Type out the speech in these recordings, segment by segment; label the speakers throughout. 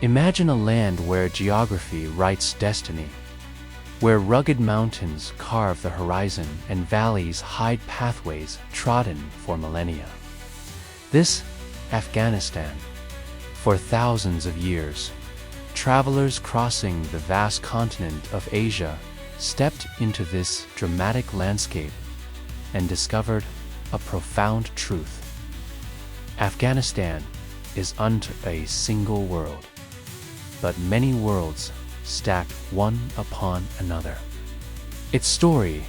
Speaker 1: Imagine a land where geography writes destiny, where rugged mountains carve the horizon and valleys hide pathways trodden for millennia. This Afghanistan, for thousands of years, travelers crossing the vast continent of Asia stepped into this dramatic landscape and discovered a profound truth. Afghanistan is unto a single world, but many worlds stacked one upon another. Its story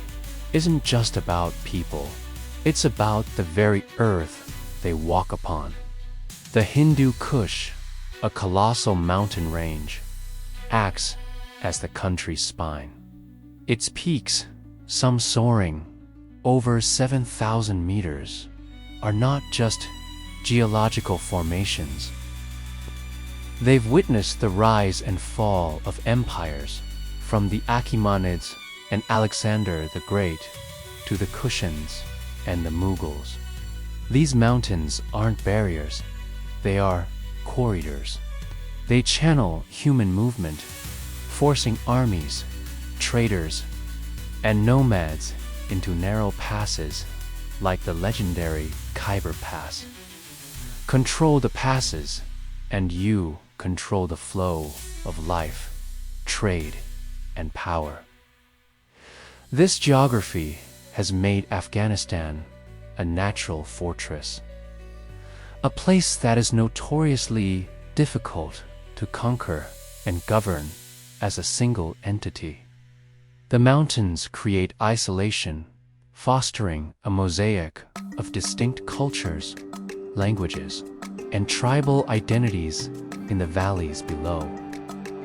Speaker 1: isn't just about people, it's about the very earth they walk upon. The Hindu Kush, a colossal mountain range, acts as the country's spine. Its peaks, some soaring over 7,000 meters, are not just geological formations. They've witnessed the rise and fall of empires, from the Achaemenids and Alexander the Great to the Kushans and the Mughals. These mountains aren't barriers, they are corridors. They channel human movement, forcing armies, traders, and nomads into narrow passes like the legendary Khyber Pass. Control the passes, and you control the flow of life, trade, and power. This geography has made Afghanistan a natural fortress, a place that is notoriously difficult to conquer and govern as a single entity. The mountains create isolation, fostering a mosaic of distinct cultures, languages, and tribal identities in the valleys below.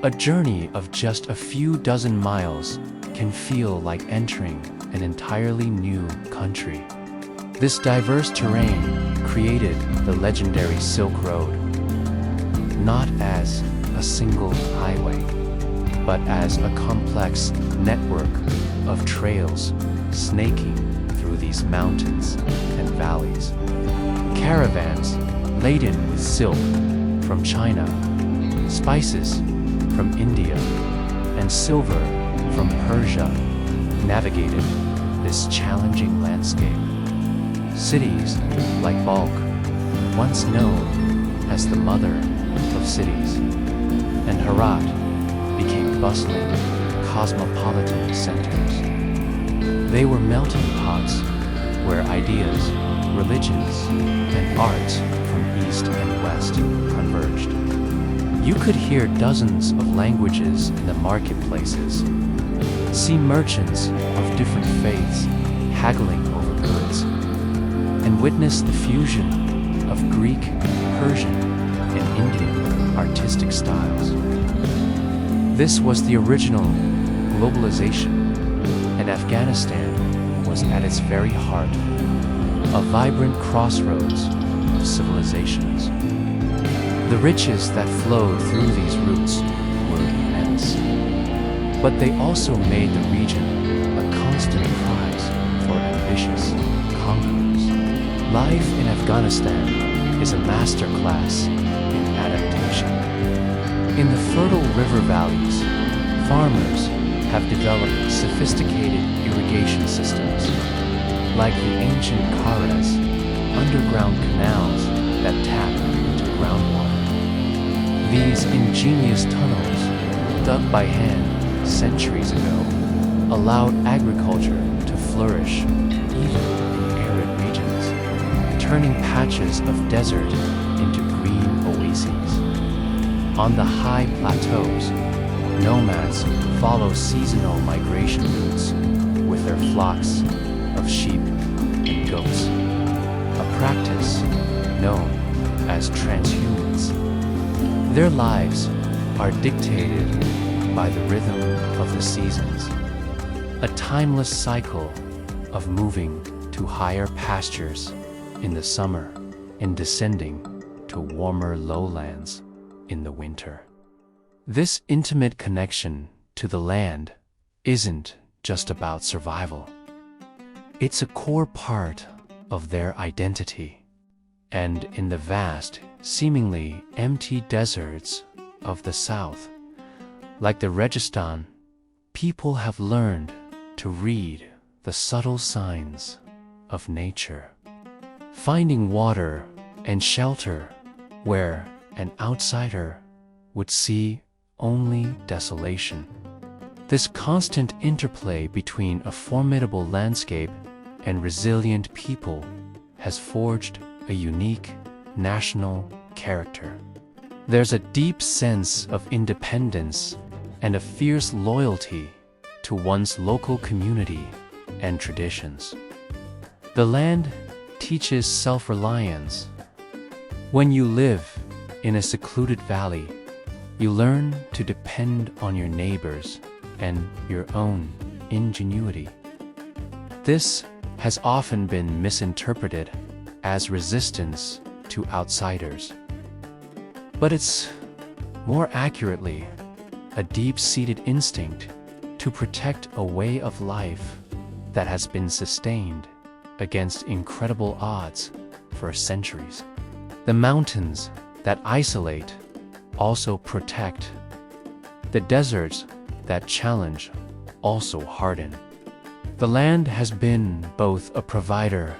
Speaker 1: A journey of just a few dozen miles can feel like entering an entirely new country. This diverse terrain created the legendary Silk Road, not as a single highway, but as a complex network of trails snaking through these mountains and valleys. Caravans laden with silk from China, spices from India, and silver from Persia navigated this challenging landscape. Cities like Balkh, once known as the mother of cities, and Herat became bustling, cosmopolitan centers. They were melting pots where ideas, religions, and arts from east and west converged. You could hear dozens of languages in the marketplaces, see merchants of different faiths haggling over goods, and witness the fusion of Greek, Persian, and Indian artistic styles. This was the original globalization, and Afghanistan was at its very heart, a vibrant crossroads of civilizations. The riches that flowed through these routes were immense, but they also made the region a constant prize for ambitious conquerors. Life in Afghanistan is a masterclass in adaptation. In the fertile river valleys, farmers have developed sophisticated irrigation systems, like the ancient Karas, underground canals that tap into groundwater. These ingenious tunnels, dug by hand centuries ago, allowed agriculture to flourish even in arid regions, turning patches of desert into green oases. On the high plateaus, nomads follow seasonal migration routes with their flocks of sheep and goats, a practice known as transhumance. Their lives are dictated by the rhythm of the seasons, a timeless cycle of moving to higher pastures in the summer and descending to warmer lowlands in the winter. This intimate connection to the land isn't just about survival. It's a core part of their identity. And in the vast, seemingly empty deserts of the south. Like the Registan, people have learned to read the subtle signs of nature, finding water and shelter where an outsider would see only desolation. This constant interplay between a formidable landscape and resilient people has forged a unique national character. There's a deep sense of independence and a fierce loyalty to one's local community and traditions. The land teaches self-reliance. When you live in a secluded valley, you learn to depend on your neighbors and your own ingenuity. This has often been misinterpreted as resistance to outsiders. But it's more accurately a deep-seated instinct to protect a way of life that has been sustained against incredible odds for centuries. The mountains that isolate also protect. The deserts that challenge also harden. The land has been both a provider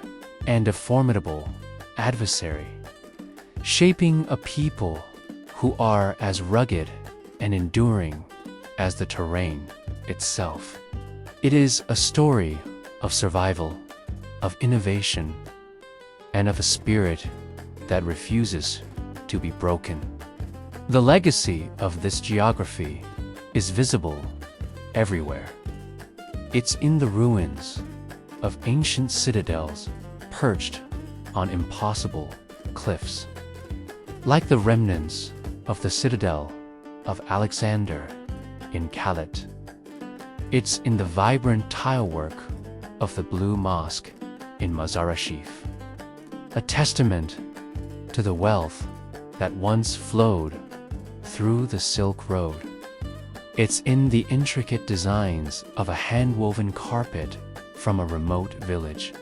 Speaker 1: and a formidable adversary, shaping a people who are as rugged and enduring as the terrain itself. It is a story of survival, of innovation, and of a spirit that refuses to be broken. The legacy of this geography is visible everywhere. It's in the ruins of ancient citadels perched on impossible cliffs, like the remnants of the citadel of Alexander in Kalat. It's in the vibrant tilework of the Blue Mosque in Mazar-e Sharif, a testament to the wealth that once flowed through the Silk Road. It's in the intricate designs of a hand-woven carpet from a remote village,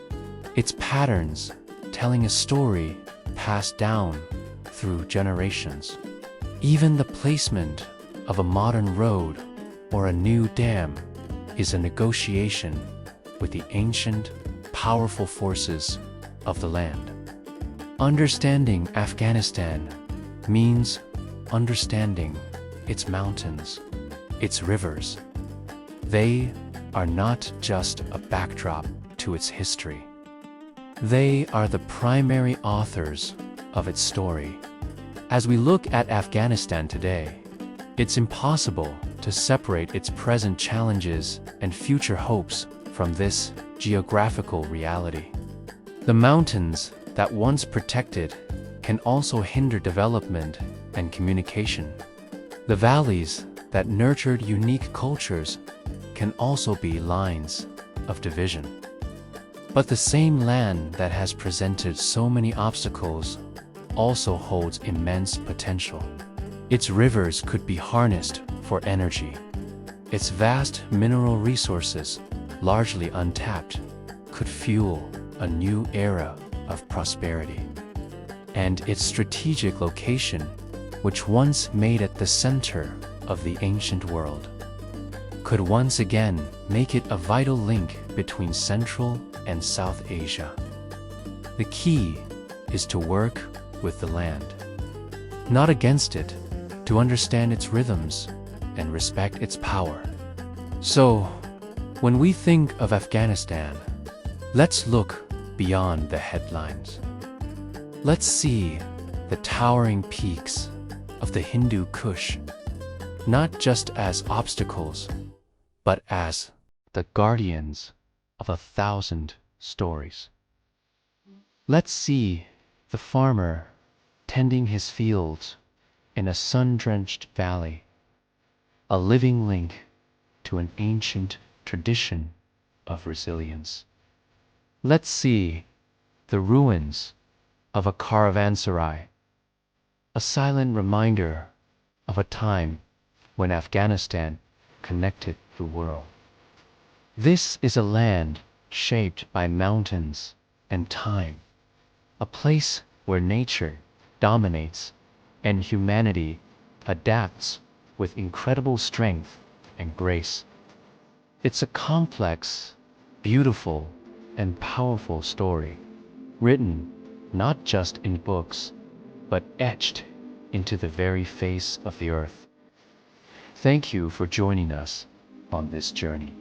Speaker 1: its patterns telling a story passed down through generations. Even the placement of a modern road or a new dam is a negotiation with the ancient, powerful forces of the land. Understanding Afghanistan means understanding its mountains, its rivers. They are not just a backdrop to its history. They are the primary authors of its story. As we look at Afghanistan today, it's impossible to separate its present challenges and future hopes from this geographical reality. The mountains that once protected can also hinder development and communication. The valleys that nurtured unique cultures can also be lines of division. But the same land that has presented so many obstacles also holds immense potential. Its rivers could be harnessed for energy. Its vast mineral resources, largely untapped, could fuel a new era of prosperity. And its strategic location, which once made it the center of the ancient world, could once again make it a vital link between Central and South Asia. The key is to work with the land, not against it, to understand its rhythms and respect its power. So, when we think of Afghanistan, let's look beyond the headlines. Let's see the towering peaks of the Hindu Kush, not just as obstacles, but as the guardians of 1,000 stories. Let's see the farmer tending his fields in a sun-drenched valley, a living link to an ancient tradition of resilience. Let's see the ruins of a caravanserai, a silent reminder of a time when Afghanistan connected the world. This is a land shaped by mountains and time, a place where nature dominates and humanity adapts with incredible strength and grace. It's a complex, beautiful, and powerful story, written not just in books, but etched into the very face of the earth. Thank you for joining us on this journey.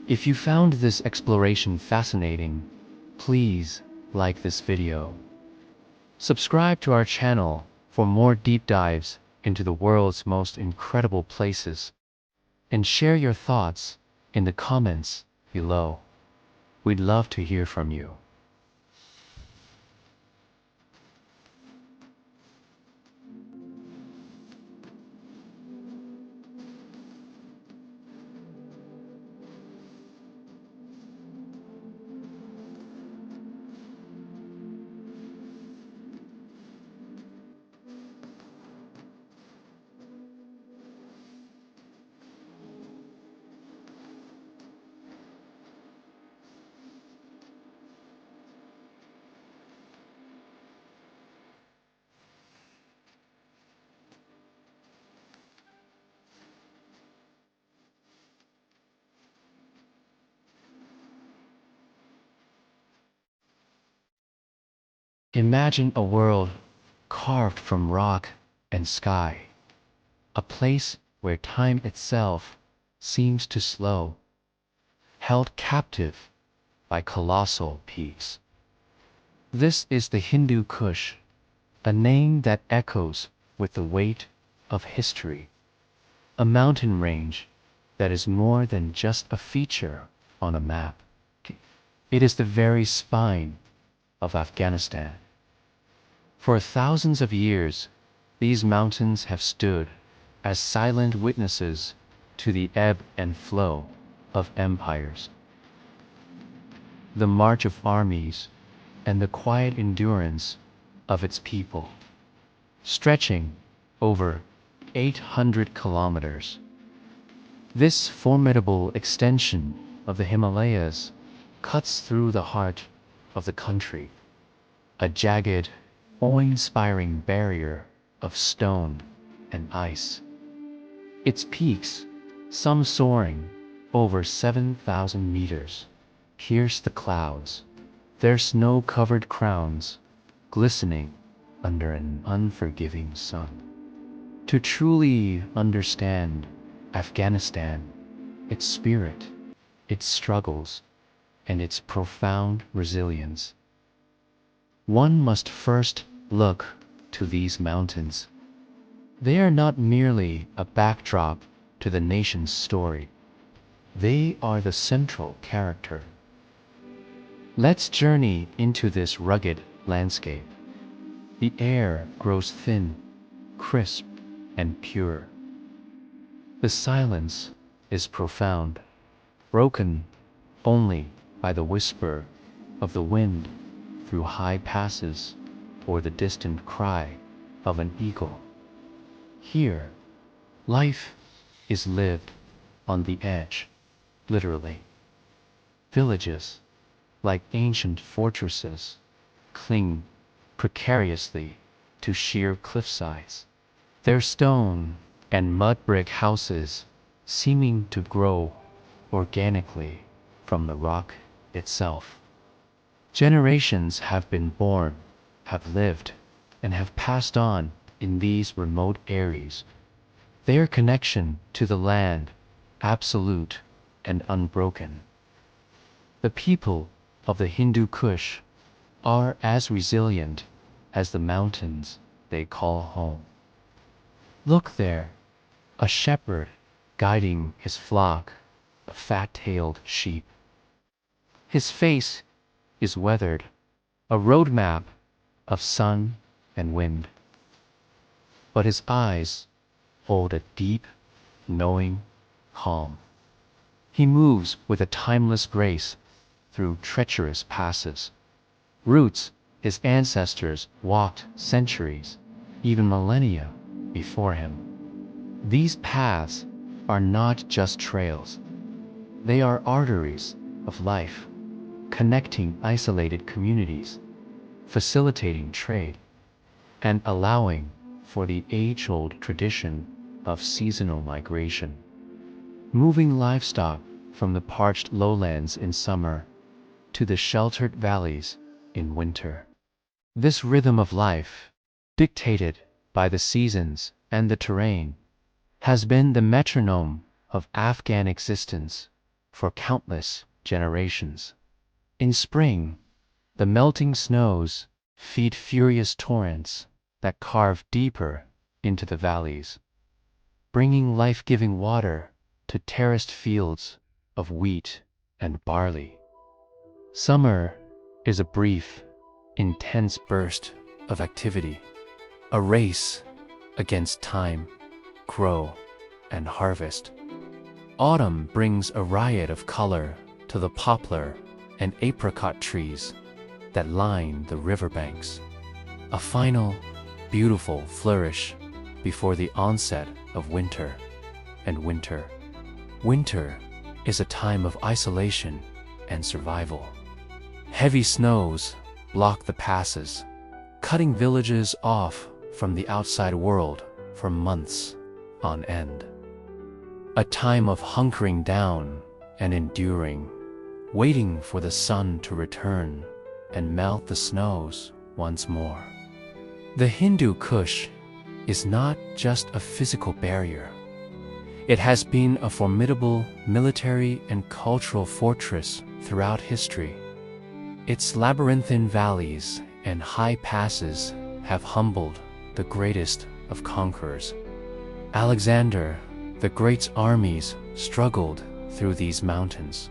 Speaker 1: If you found this exploration fascinating, please like this video. Subscribe to our channel for more deep dives into the world's most incredible places, and share your thoughts in the comments below. We'd love to hear from you. Imagine a world carved from rock and sky, a place where time itself seems to slow, held captive by colossal peaks. This is the Hindu Kush, a name that echoes with the weight of history, a mountain range that is more than just a feature on a map. It is the very spine of Afghanistan. For thousands of years, these mountains have stood as silent witnesses to the ebb and flow of empires, the march of armies, and the quiet endurance of its people. Stretching over 800 kilometers, this formidable extension of the Himalayas cuts through the heart of the country, a jagged, awe-inspiring barrier of stone and ice. Its peaks, some soaring over 7,000 meters, pierce the clouds, their snow-covered crowns glistening under an unforgiving sun. To truly understand Afghanistan, its spirit, its struggles, and its profound resilience, one must first look to these mountains. They are not merely a backdrop to the nation's story. They are the central character. Let's journey into this rugged landscape. The air grows thin, crisp, and pure. The silence is profound, broken only by the whisper of the wind through high passes or the distant cry of an eagle. Here, life is lived on the edge, literally. Villages, like ancient fortresses, cling precariously to sheer cliffsides, their stone and mud brick houses seeming to grow organically from the rock itself. Generations have been born, have lived, and have passed on in these remote areas, their connection to the land absolute and unbroken. The people of the Hindu Kush are as resilient as the mountains they call home. Look there, a shepherd guiding his flock of fat-tailed sheep. His face is weathered, a roadmap of sun and wind. But his eyes hold a deep, knowing calm. He moves with a timeless grace through treacherous passes, routes his ancestors walked centuries, even millennia, before him. These paths are not just trails. They are arteries of life, connecting isolated communities, facilitating trade, and allowing for the age-old tradition of seasonal migration, moving livestock from the parched lowlands in summer to the sheltered valleys in winter. This rhythm of life, dictated by the seasons and the terrain, has been the metronome of Afghan existence for countless generations. In spring, the melting snows feed furious torrents that carve deeper into the valleys, bringing life-giving water to terraced fields of wheat and barley. Summer is a brief, intense burst of activity, a race against time, grow, and harvest. Autumn brings a riot of color to the poplar and apricot trees that line the riverbanks. A final, beautiful flourish before the onset of winter. And winter is a time of isolation and survival. Heavy snows block the passes, cutting villages off from the outside world for months on end. A time of hunkering down and enduring, waiting for the sun to return and melt the snows once more. The Hindu Kush is not just a physical barrier. It has been a formidable military and cultural fortress throughout history. Its labyrinthine valleys and high passes have humbled the greatest of conquerors. Alexander the Great's armies struggled through these mountains.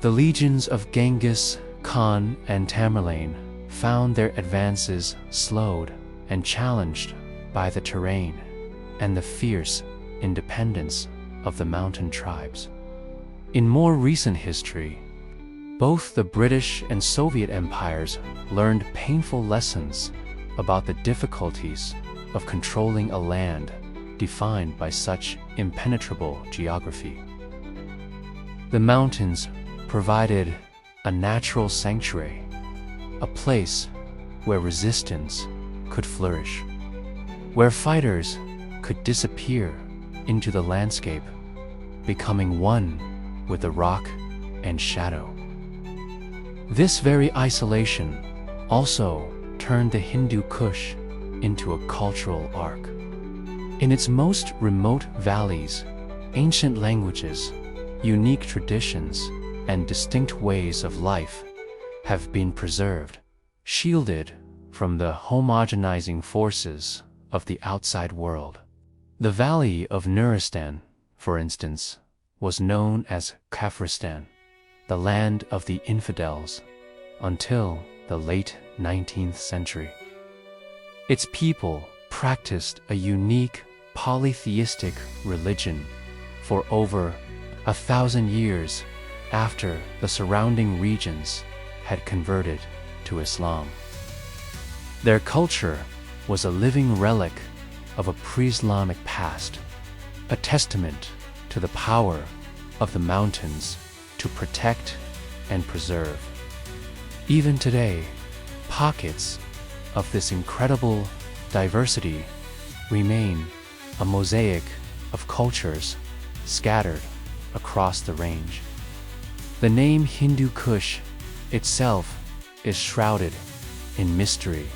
Speaker 1: The legions of Genghis Khan and Tamerlane found their advances slowed and challenged by the terrain and the fierce independence of the mountain tribes. In more recent history, both the British and Soviet empires learned painful lessons about the difficulties of controlling a land defined by such impenetrable geography. The mountains provided a natural sanctuary, a place where resistance could flourish, where fighters could disappear into the landscape, becoming one with the rock and shadow. This very isolation also turned the Hindu Kush into a cultural arc. In its most remote valleys, ancient languages, unique traditions, and distinct ways of life have been preserved, shielded from the homogenizing forces of the outside world. The valley of Nuristan, for instance, was known as Kafiristan, the land of the infidels, until the late 19th century. Its people practiced a unique polytheistic religion for over 1,000 years after the surrounding regions had converted to Islam. Their culture was a living relic of a pre-Islamic past, a testament to the power of the mountains to protect and preserve. Even today, pockets of this incredible diversity remain a mosaic of cultures scattered across the range. The name Hindu Kush itself is shrouded in mystery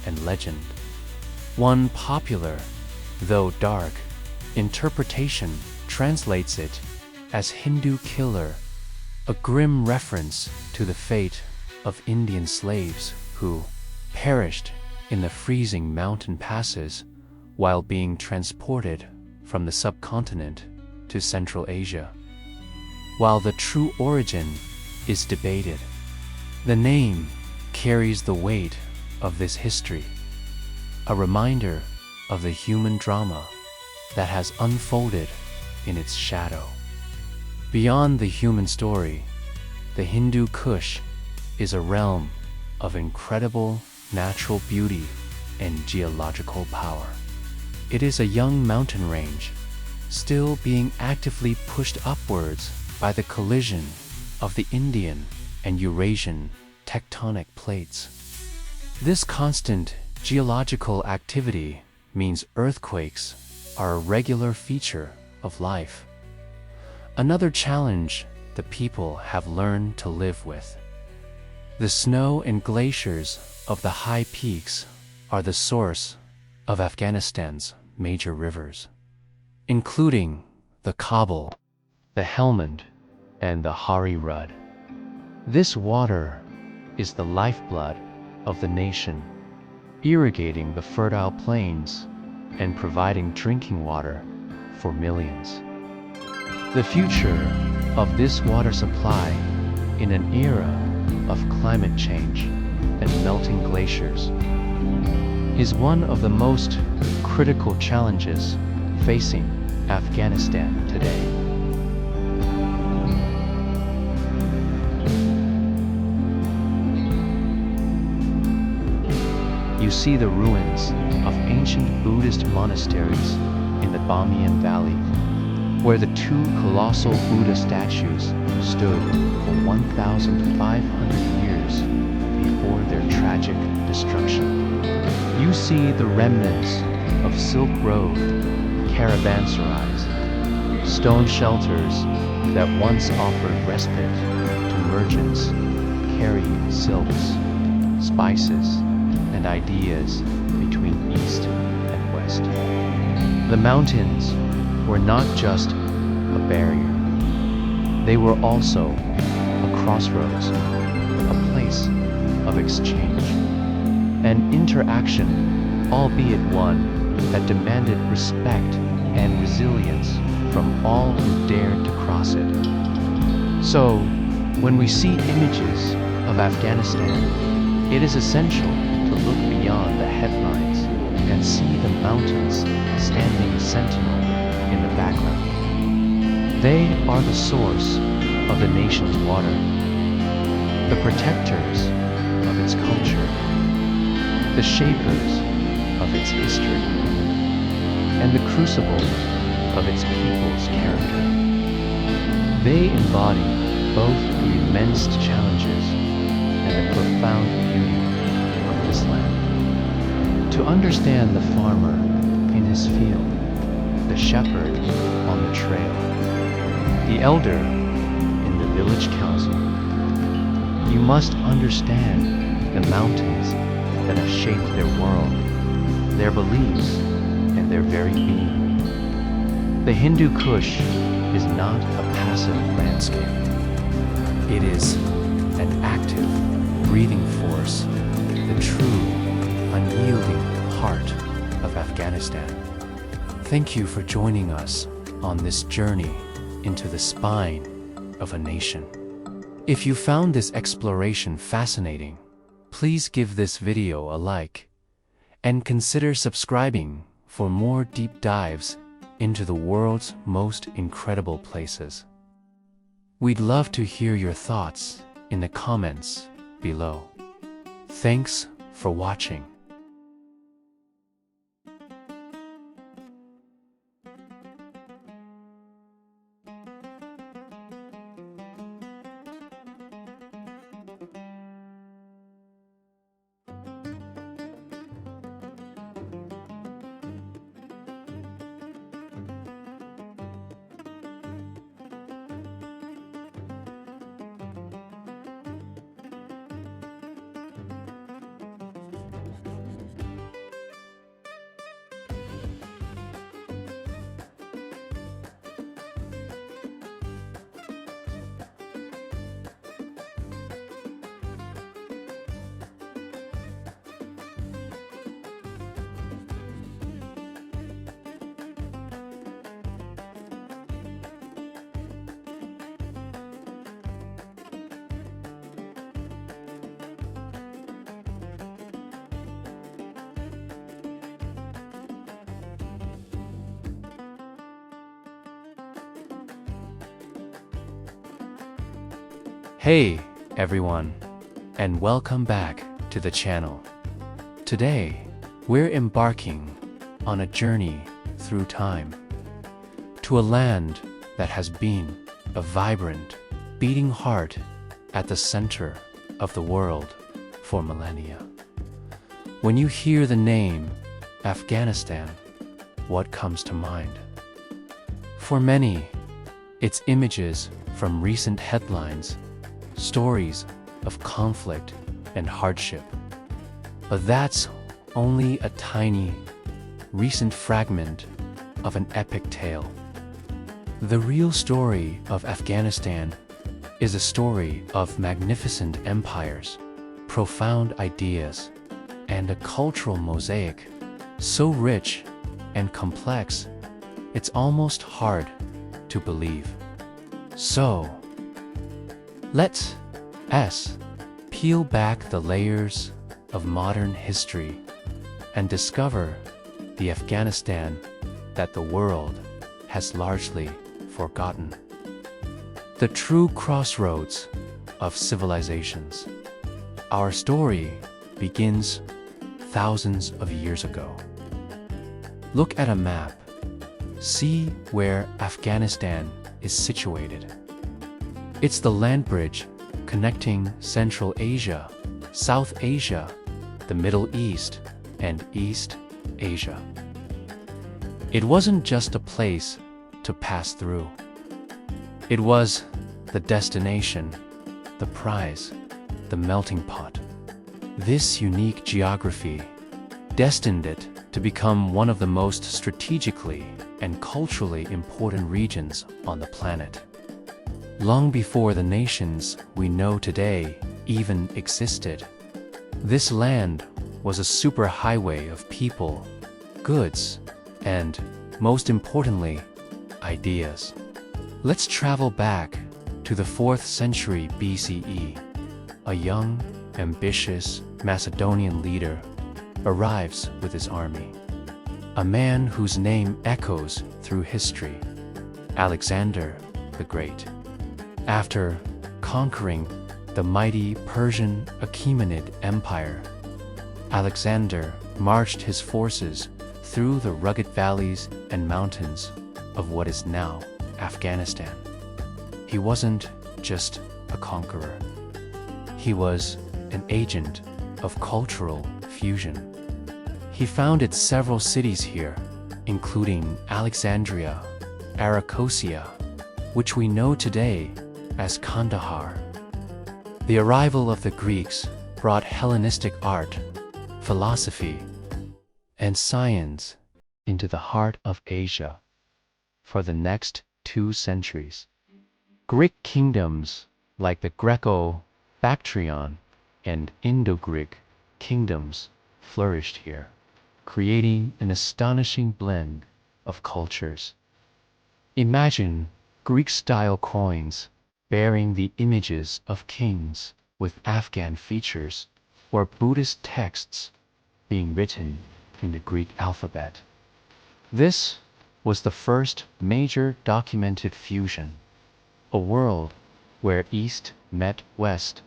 Speaker 1: and legend. One popular, though dark, interpretation translates it as Hindu killer, a grim reference to the fate of Indian slaves who perished in the freezing mountain passes while being transported from the subcontinent to Central Asia. While the true origin is debated, the name carries the weight of this history, a reminder of the human drama that has unfolded in its shadow. Beyond the human story, the Hindu Kush is a realm of incredible natural beauty and geological power. It is a young mountain range, still being actively pushed upwards by the collision of the Indian and Eurasian tectonic plates. This constant geological activity means earthquakes are a regular feature of life. Another challenge the people have learned to live with. The snow and glaciers of the high peaks are the source of Afghanistan's major rivers, including the Kabul, the Helmand, and the Hari Rud. This water is the lifeblood of the nation, irrigating the fertile plains and providing drinking water for millions. The future of this water supply in an era of climate change and melting glaciers is one of the most critical challenges facing Afghanistan today. You see the ruins of ancient Buddhist monasteries in the Bamiyan Valley, where the two colossal Buddha statues stood for 1,500 years before their tragic destruction. You see the remnants of Silk Road caravanserais, stone shelters that once offered respite to merchants carrying silks, spices, and ideas between East and West. The mountains were not just a barrier. They were also a crossroads, a place of exchange, an interaction, albeit one that demanded respect and resilience from all who dared to cross it. So, when we see images of Afghanistan, it is essential to look beyond the headlines and see the mountains standing sentinel in the background. They are the source of the nation's water, the protectors of its culture, the shapers of its history, and the crucible of its people's character. They embody both the immense challenges and the profound beauty of this land. To understand the farmer in his field, the shepherd on the trail, the elder in the village council, you must understand the mountains that have shaped their world, their beliefs, and their very being. The Hindu Kush is not a passive landscape. It is an active, breathing force, the true, unyielding heart of Afghanistan. Thank you for joining us on this journey into the spine of a nation. If you found this exploration fascinating, please give this video a like and consider subscribing for more deep dives into the world's most incredible places. We'd love to hear your thoughts in the comments below. Thanks for watching. Hey everyone, and welcome back to the channel. Today, we're embarking on a journey through time to a land that has been a vibrant, beating heart at the center of the world for millennia. When you hear the name Afghanistan, what comes to mind? For many, it's images from recent headlines, stories of conflict and hardship. But that's only a tiny, recent fragment of an epic tale. The real story of Afghanistan is a story of magnificent empires, profound ideas, and a cultural mosaic so rich and complex, it's almost hard to believe. So, let's peel back the layers of modern history and discover the Afghanistan that the world has largely forgotten. The true crossroads of civilizations. Our story begins thousands of years ago. Look at a map. See where Afghanistan is situated. It's the land bridge connecting Central Asia, South Asia, the Middle East, and East Asia. It wasn't just a place to pass through. It was the destination, the prize, the melting pot. This unique geography destined it to become one of the most strategically and culturally important regions on the planet. Long before the nations we know today even existed, this land was a superhighway of people, goods, and, most importantly, ideas. Let's travel back to the 4th century BCE. A young, ambitious Macedonian leader arrives with his army. A man whose name echoes through history, Alexander the Great. After conquering the mighty Persian Achaemenid Empire, Alexander marched his forces through the rugged valleys and mountains of what is now Afghanistan. He wasn't just a conqueror. He was an agent of cultural fusion. He founded several cities here, including Alexandria, Arachosia, which we know today as Kandahar. The arrival of the Greeks brought Hellenistic art, philosophy, and science into the heart of Asia. For the next 2 centuries, Greek kingdoms like the Greco-Bactrian and Indo-Greek kingdoms flourished here, creating an astonishing blend of cultures. Imagine Greek-style coins bearing the images of kings with Afghan features, or Buddhist texts being written in the Greek alphabet. This was the first major documented fusion, a world where East met West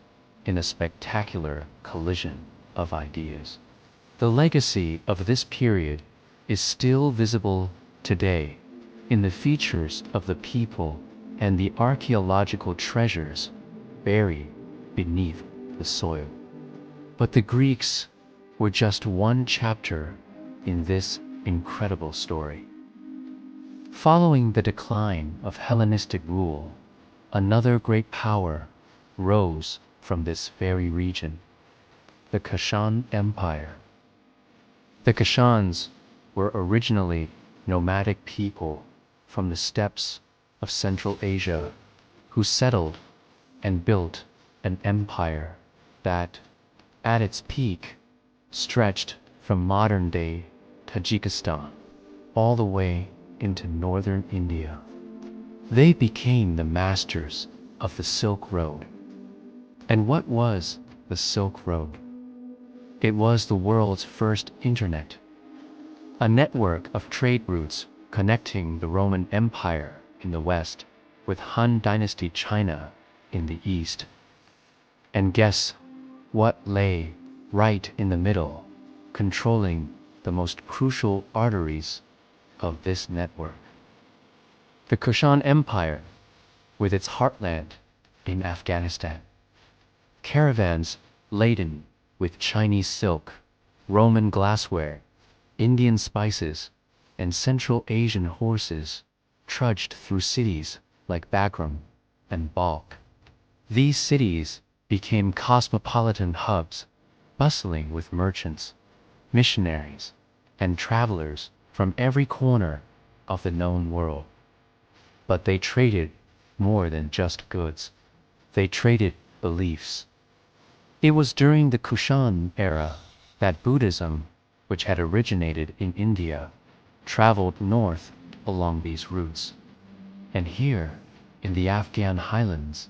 Speaker 1: in a spectacular collision of ideas. The legacy of this period is still visible today in the features of the people and the archaeological treasures buried beneath the soil. But the Greeks were just one chapter in this incredible story. Following the decline of Hellenistic rule, another great power rose from this very region, the Kushan Empire. The Kushans were originally nomadic people from the steppes of Central Asia who settled and built an empire that, at its peak, stretched from modern-day Tajikistan all the way into northern India. They became the masters of the Silk Road. And what was the Silk Road? It was the world's first internet, a network of trade routes connecting the Roman Empire in the west with Han Dynasty China in the east. And guess what lay right in the middle, controlling the most crucial arteries of this network? The Kushan Empire, with its heartland in Afghanistan. Caravans laden with Chinese silk, Roman glassware, Indian spices, and Central Asian horses trudged through cities like Bagram and Balkh. These cities became cosmopolitan hubs, bustling with merchants, missionaries, and travelers from every corner of the known world. But they traded more than just goods. They traded beliefs. It was during the Kushan era that Buddhism, which had originated in India, traveled north along these routes. And here, in the Afghan highlands,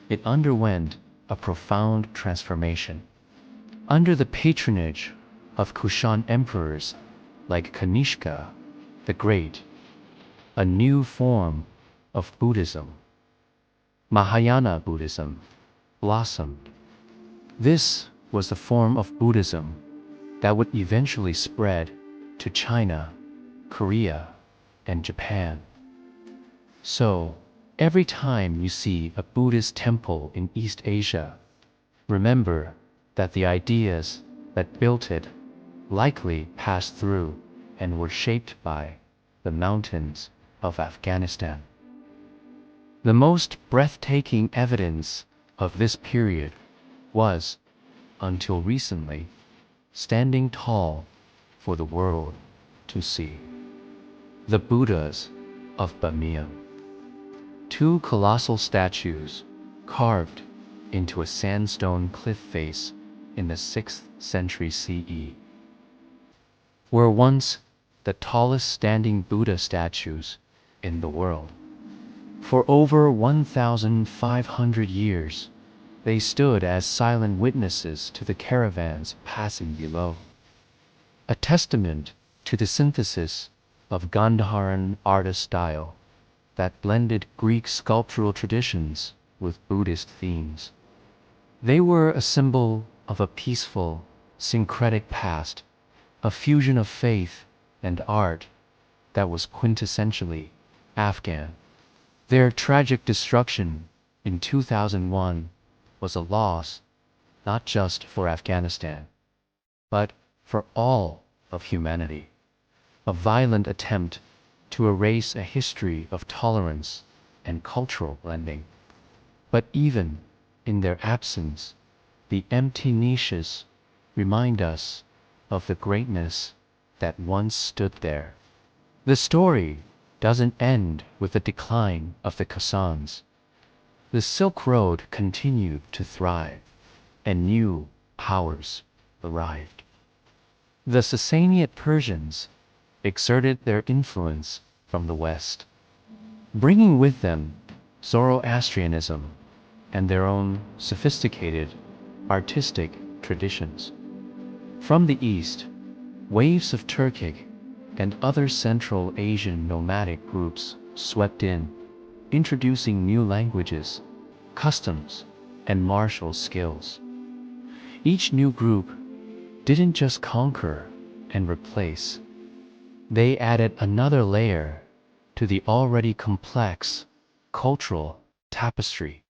Speaker 1: it underwent a profound transformation. Under the patronage of Kushan emperors like Kanishka the Great, a new form of Buddhism, Mahayana Buddhism, blossomed. This was the form of Buddhism that would eventually spread to China, Korea, and Japan. So, every time you see a Buddhist temple in East Asia, remember that the ideas that built it likely passed through and were shaped by the mountains of Afghanistan. The most breathtaking evidence of this period was, until recently, standing tall for the world to see. The Buddhas of Bamiyan. Two colossal statues carved into a sandstone cliff face in the 6th century CE were once the tallest standing Buddha statues in the world. For over 1,500 years, they stood as silent witnesses to the caravans passing below, a testament to the synthesis of Gandharan artist style that blended Greek sculptural traditions with Buddhist themes. They were a symbol of a peaceful, syncretic past, a fusion of faith and art that was quintessentially Afghan. Their tragic destruction in 2001 was a loss not just for Afghanistan, but for all of humanity. A violent attempt to erase a history of tolerance and cultural blending. But even in their absence, the empty niches remind us of the greatness that once stood there. The story doesn't end with the decline of the Kusans. The Silk Road continued to thrive, and new powers arrived. The Sassanid Persians exerted their influence from the west, bringing with them Zoroastrianism and their own sophisticated artistic traditions. From the east, waves of Turkic and other Central Asian nomadic groups swept in, introducing new languages, customs, and martial skills. Each new group didn't just conquer and replace, they added another layer to the already complex cultural tapestry.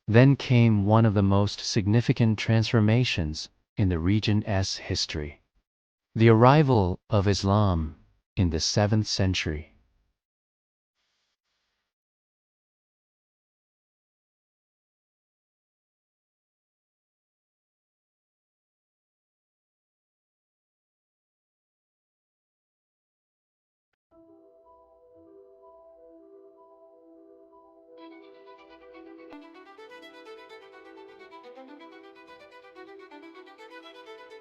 Speaker 1: Then came one of the most significant transformations in the region's history. The arrival of Islam in the 7th century.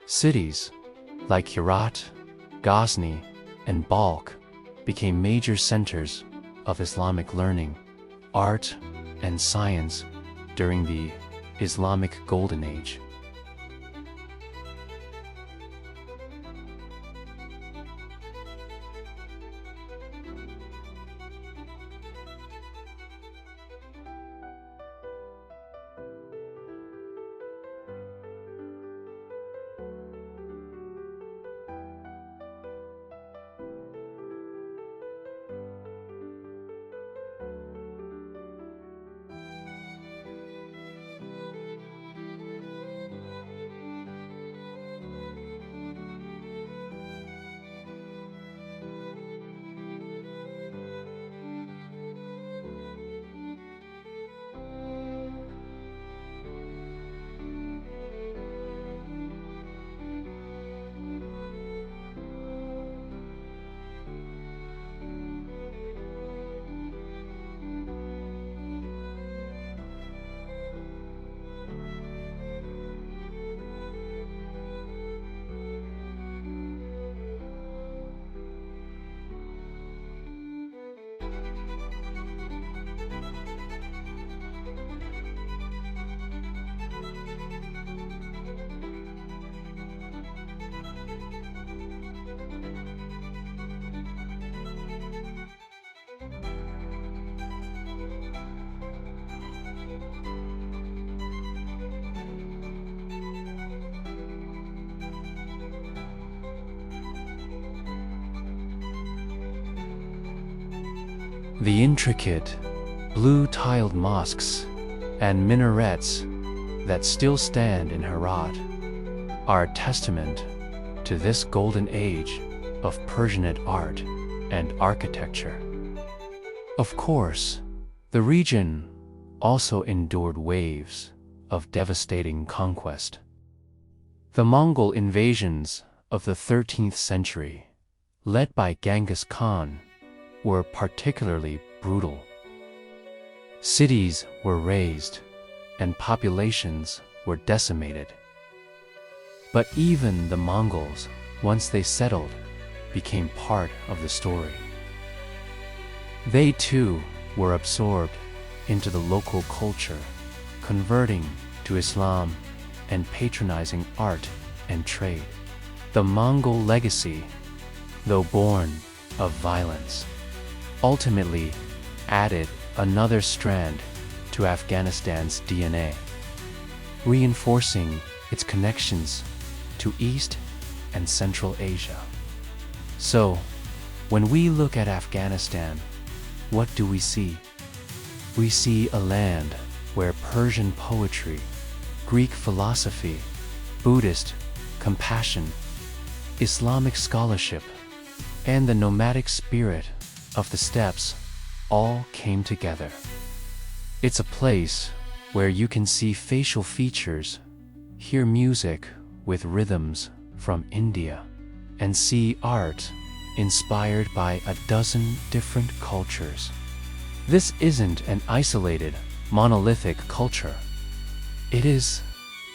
Speaker 1: Cities like Herat, Ghazni, and Balkh became major centers of Islamic learning, art, and science during the Islamic Golden Age. The intricate, blue-tiled mosques and minarets that still stand in Herat are a testament to this golden age of Persianate art and architecture. Of course, the region also endured waves of devastating conquest. The Mongol invasions of the 13th century, led by Genghis Khan, were particularly brutal. Cities were razed and populations were decimated. But even the Mongols, once they settled, became part of the story. They too were absorbed into the local culture, converting to Islam and patronizing art and trade. The Mongol legacy, though born of violence, ultimately added another strand to Afghanistan's DNA, reinforcing its connections to East and Central Asia. So, when we look at Afghanistan, what do we see? We see a land where Persian poetry, Greek philosophy, Buddhist compassion, Islamic scholarship, and the nomadic spirit of the steppes all came together. It's a place where you can see facial features, hear music with rhythms from India, and see art inspired by a dozen different cultures. This isn't an isolated, monolithic culture. It is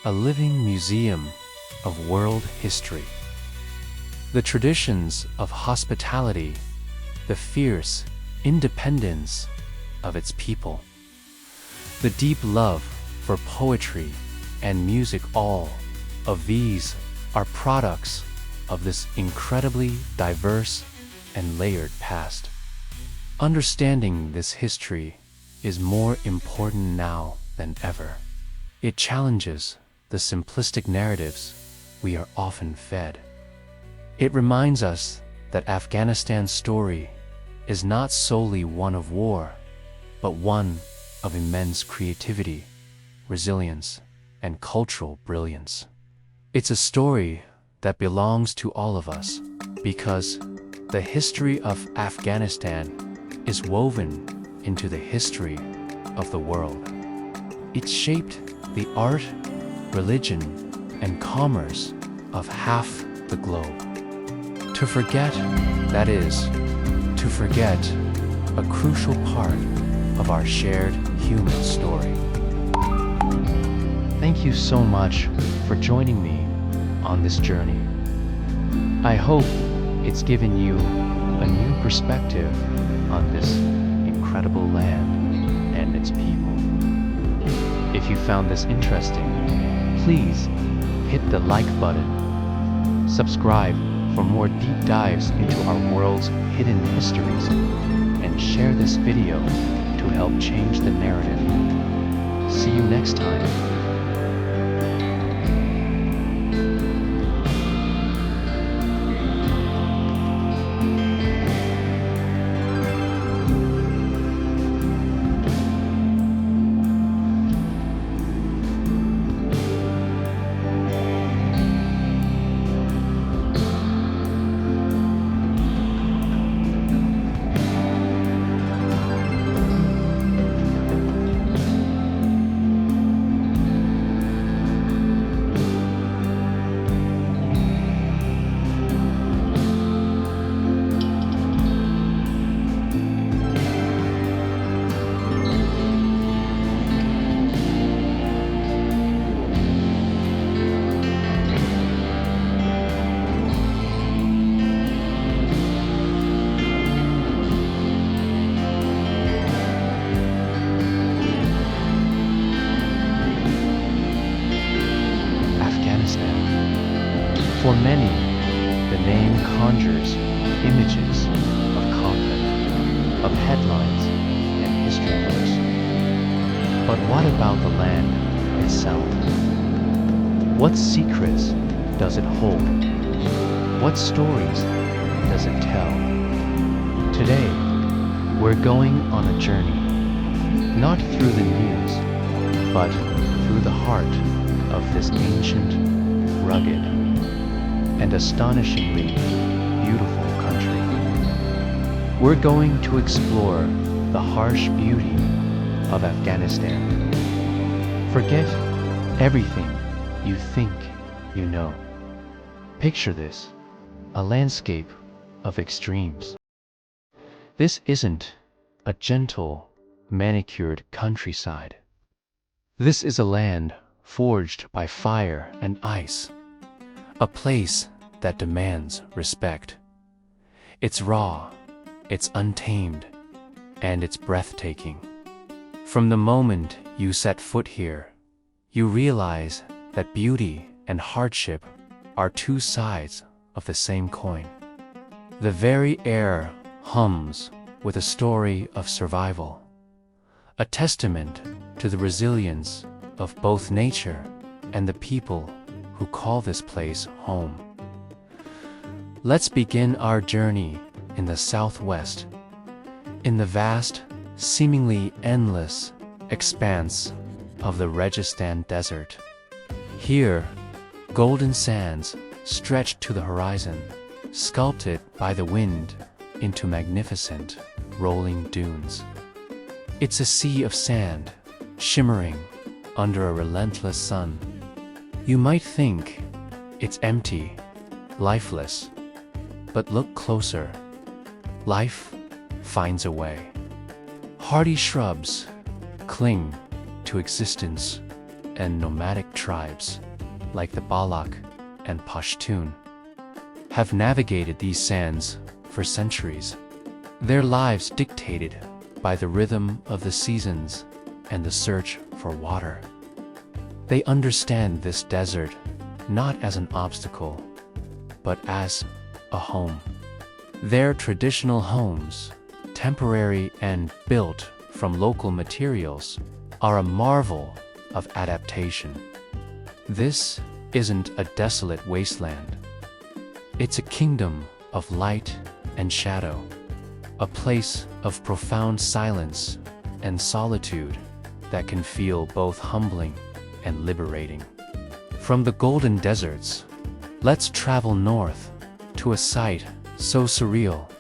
Speaker 1: a living museum of world history. The traditions of hospitality, the fierce independence of its people, the deep love for poetry and music, all of these are products of this incredibly diverse and layered past. Understanding this history is more important now than ever. It challenges the simplistic narratives we are often fed. It reminds us that Afghanistan's story is not solely one of war, but one of immense creativity, resilience, and cultural brilliance. It's a story that belongs to all of us because the history of Afghanistan is woven into the history of the world. It shaped the art, religion, and commerce of half the globe. To forget, that is, to forget a crucial part of our shared human story. Thank you so much for joining me on this journey. I hope it's given you a new perspective on this incredible land and its people. If you found this interesting, please hit the like button, subscribe for more deep dives into our world's hidden histories, and share this video to help change the narrative. See you next time. For many, the name conjures images of conflict, of headlines and history books. But what about the land itself? What secrets does it hold? What stories does it tell? Today, We're going on a journey, not through the news, but through the heart of this ancient, rugged, and astonishingly beautiful country. We're going to explore the harsh beauty of Afghanistan. Forget everything you think you know. Picture this, a landscape of extremes. This isn't a gentle, manicured countryside. This is a land forged by fire and ice, a place that demands respect. It's raw, it's untamed, and it's breathtaking. From the moment you set foot here, you realize that beauty and hardship are two sides of the same coin. The very air hums with a story of survival, a testament to the resilience of both nature and the people who call this place home. Let's begin our journey in the southwest, in the vast, seemingly endless expanse of the Registan Desert. Here, golden sands stretch to the horizon, sculpted by the wind into magnificent, rolling dunes. It's a sea of sand, shimmering under a relentless sun. You might think it's empty, lifeless, but look closer. Life finds a way. Hardy shrubs cling to existence, and nomadic tribes, like the Balak and Pashtun, have navigated these sands for centuries. Their lives dictated by the rhythm of the seasons and the search for water. They understand this desert not as an obstacle, but as a home. Their traditional homes, temporary and built from local materials, are a marvel of adaptation. This isn't a desolate wasteland. It's a kingdom of light and shadow, a place of profound silence and solitude that can feel both humbling and liberating. From the golden deserts, let's travel north to a site so surreal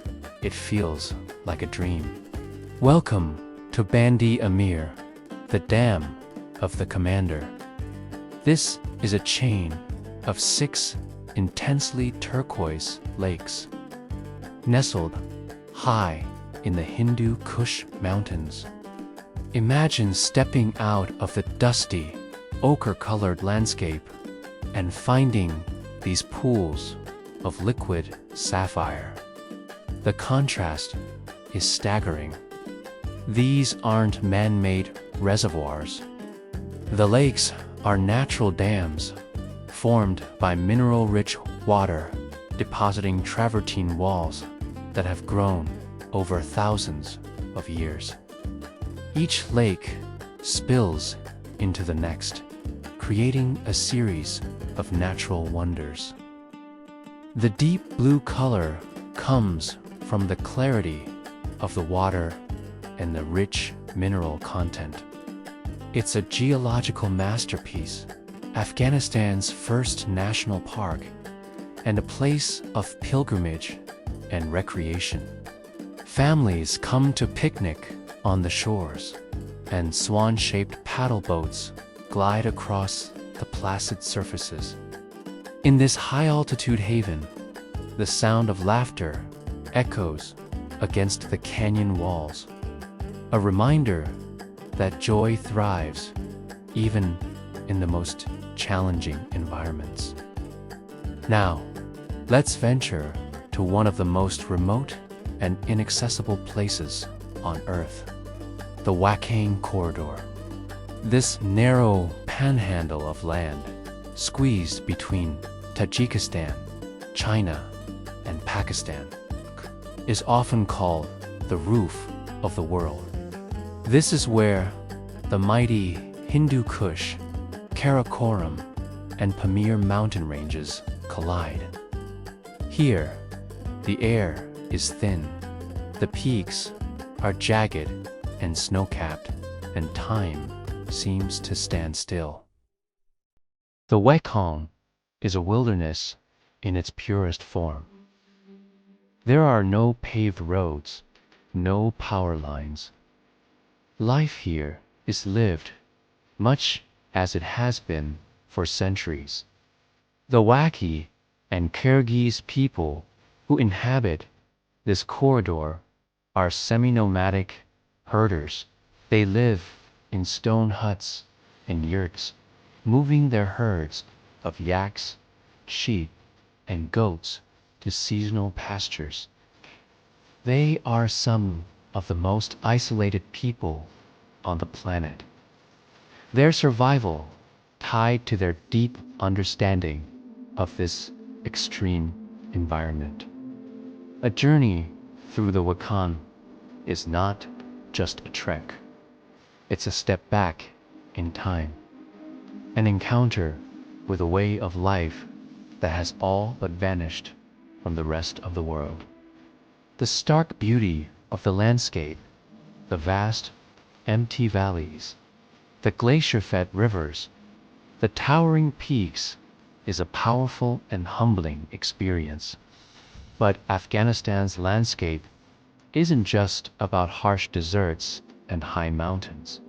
Speaker 1: it feels like a dream. Welcome to Bandi Amir, the Dam of the Commander. This is a chain of 6 intensely turquoise lakes, nestled high in the Hindu Kush mountains. Imagine stepping out of the dusty, ochre-colored landscape and finding these pools of liquid sapphire. The contrast is staggering. These aren't man-made reservoirs. The lakes are natural dams formed by mineral-rich water depositing travertine walls that have grown over thousands of years. Each lake spills into the next, creating a series of natural wonders. The deep blue color comes from the clarity of the water and the rich mineral content. It's a geological masterpiece, Afghanistan's first national park, and a place of pilgrimage and recreation. Families come to picnic on the shores, and swan-shaped paddle boats glide across the placid surfaces. In this high-altitude haven, the sound of laughter echoes against the canyon walls, a reminder that joy thrives even in the most challenging environments. Now, let's venture to one of the most remote and inaccessible places on Earth, the Wakhan Corridor. This narrow panhandle of land, squeezed between Tajikistan, China, and Pakistan, is often called the roof of the world. This is where the mighty Hindu Kush, Karakoram, and Pamir mountain ranges collide. Here, the air is thin, the peaks are jagged and snow-capped, and time seems to stand still. The Wakhan is a wilderness in its purest form. There are no paved roads, no power lines. Life here is lived much as it has been for centuries. The Wakhi and Kyrgyz people who inhabit this corridor are semi-nomadic herders. They live in stone huts and yurts, moving their herds of yaks, sheep, and goats to seasonal pastures. They are some of the most isolated people on the planet. Their survival tied to their deep understanding of this extreme environment. A journey through the Wakhan is not just a trek. It's a step back in time, an encounter with a way of life that has all but vanished from the rest of the world. The stark beauty of the landscape, the vast, empty valleys, the glacier-fed rivers, the towering peaks is a powerful and humbling experience. But Afghanistan's landscape isn't just about harsh deserts and high mountains.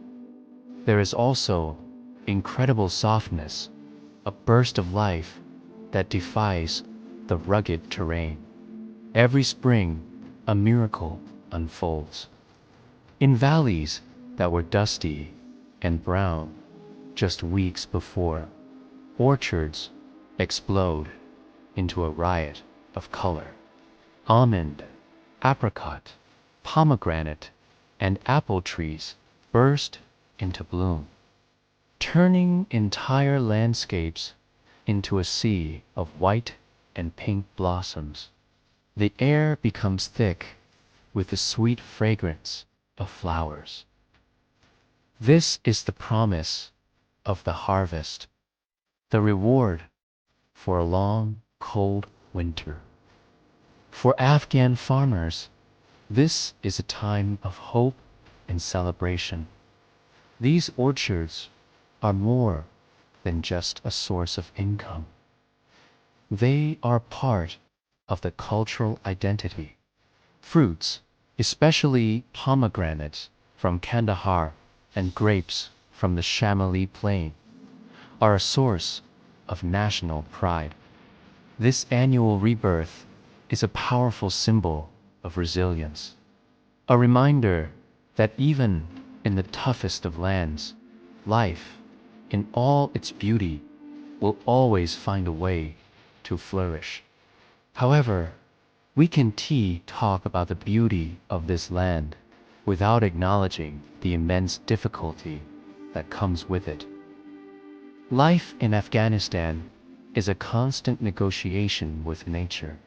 Speaker 1: There is also incredible softness, a burst of life that defies the rugged terrain. Every spring, a miracle unfolds. In valleys that were dusty and brown just weeks before, orchards explode into a riot of color. Almond, apricot, pomegranate, and apple trees burst into bloom, turning entire landscapes into a sea of white and pink blossoms. The air becomes thick with the sweet fragrance of flowers. This is the promise of the harvest, the reward for a long, cold winter. For Afghan farmers, this is a time of hope and celebration. These orchards are more than just a source of income. They are part of the cultural identity. Fruits, especially pomegranates from Kandahar and grapes from the Shamali Plain, are a source of national pride. This annual rebirth is a powerful symbol of resilience, a reminder that even in the toughest of lands, life, in all its beauty, will always find a way to flourish. However, we can talk about the beauty of this land without acknowledging the immense difficulty that comes with it. Life in Afghanistan is a constant negotiation with nature.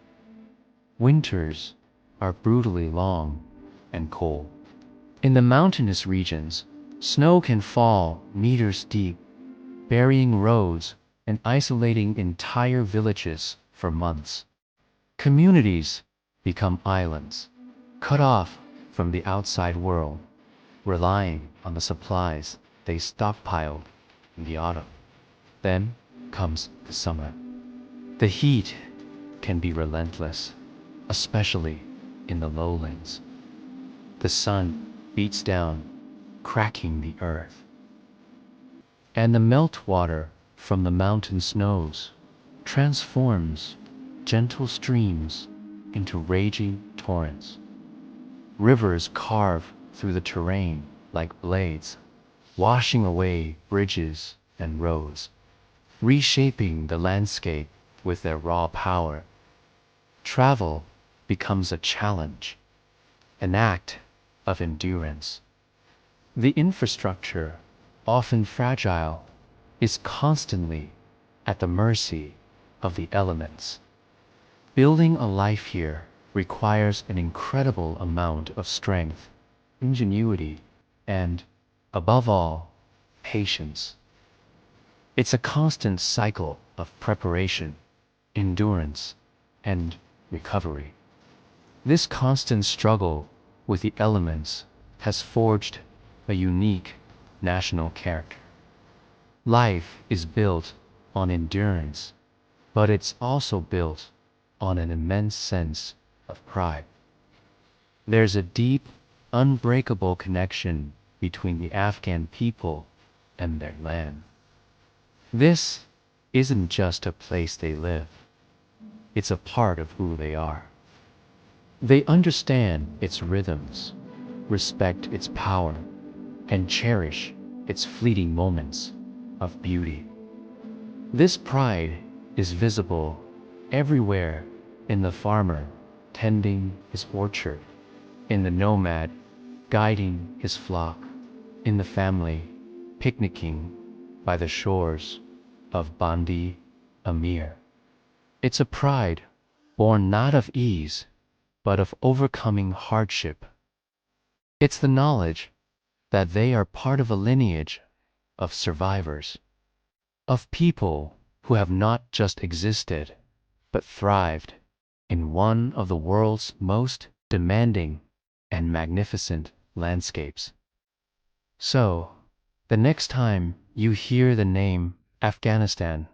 Speaker 1: Winters are brutally long and cold. In the mountainous regions, snow can fall meters deep, burying roads and isolating entire villages for months. Communities become islands, cut off from the outside world, relying on the supplies they stockpiled in the autumn. Then comes the summer. The heat can be relentless, especially in the lowlands. The sun beats down, cracking the earth. And the meltwater from the mountain snows transforms gentle streams into raging torrents. Rivers carve through the terrain like blades, washing away bridges and roads, reshaping the landscape with their raw power. Travel becomes a challenge, an act of endurance. The infrastructure, often fragile, is constantly at the mercy of the elements. Building a life here requires an incredible amount of strength, ingenuity, and, above all, patience. It's a constant cycle of preparation, endurance, and recovery. This constant struggle with the elements has forged a unique national character. Life is built on endurance, but it's also built on an immense sense of pride. There's a deep, unbreakable connection between the Afghan people and their land. This isn't just a place they live, it's a part of who they are. They understand its rhythms, respect its power, and cherish its fleeting moments of beauty. This pride is visible everywhere, in the farmer tending his orchard, in the nomad guiding his flock, in the family picnicking by the shores of Bandi Amir. It's a pride born not of ease, but of overcoming hardship. It's the knowledge that they are part of a lineage of survivors, of people who have not just existed, but thrived in one of the world's most demanding and magnificent landscapes. So, the next time you hear the name Afghanistan,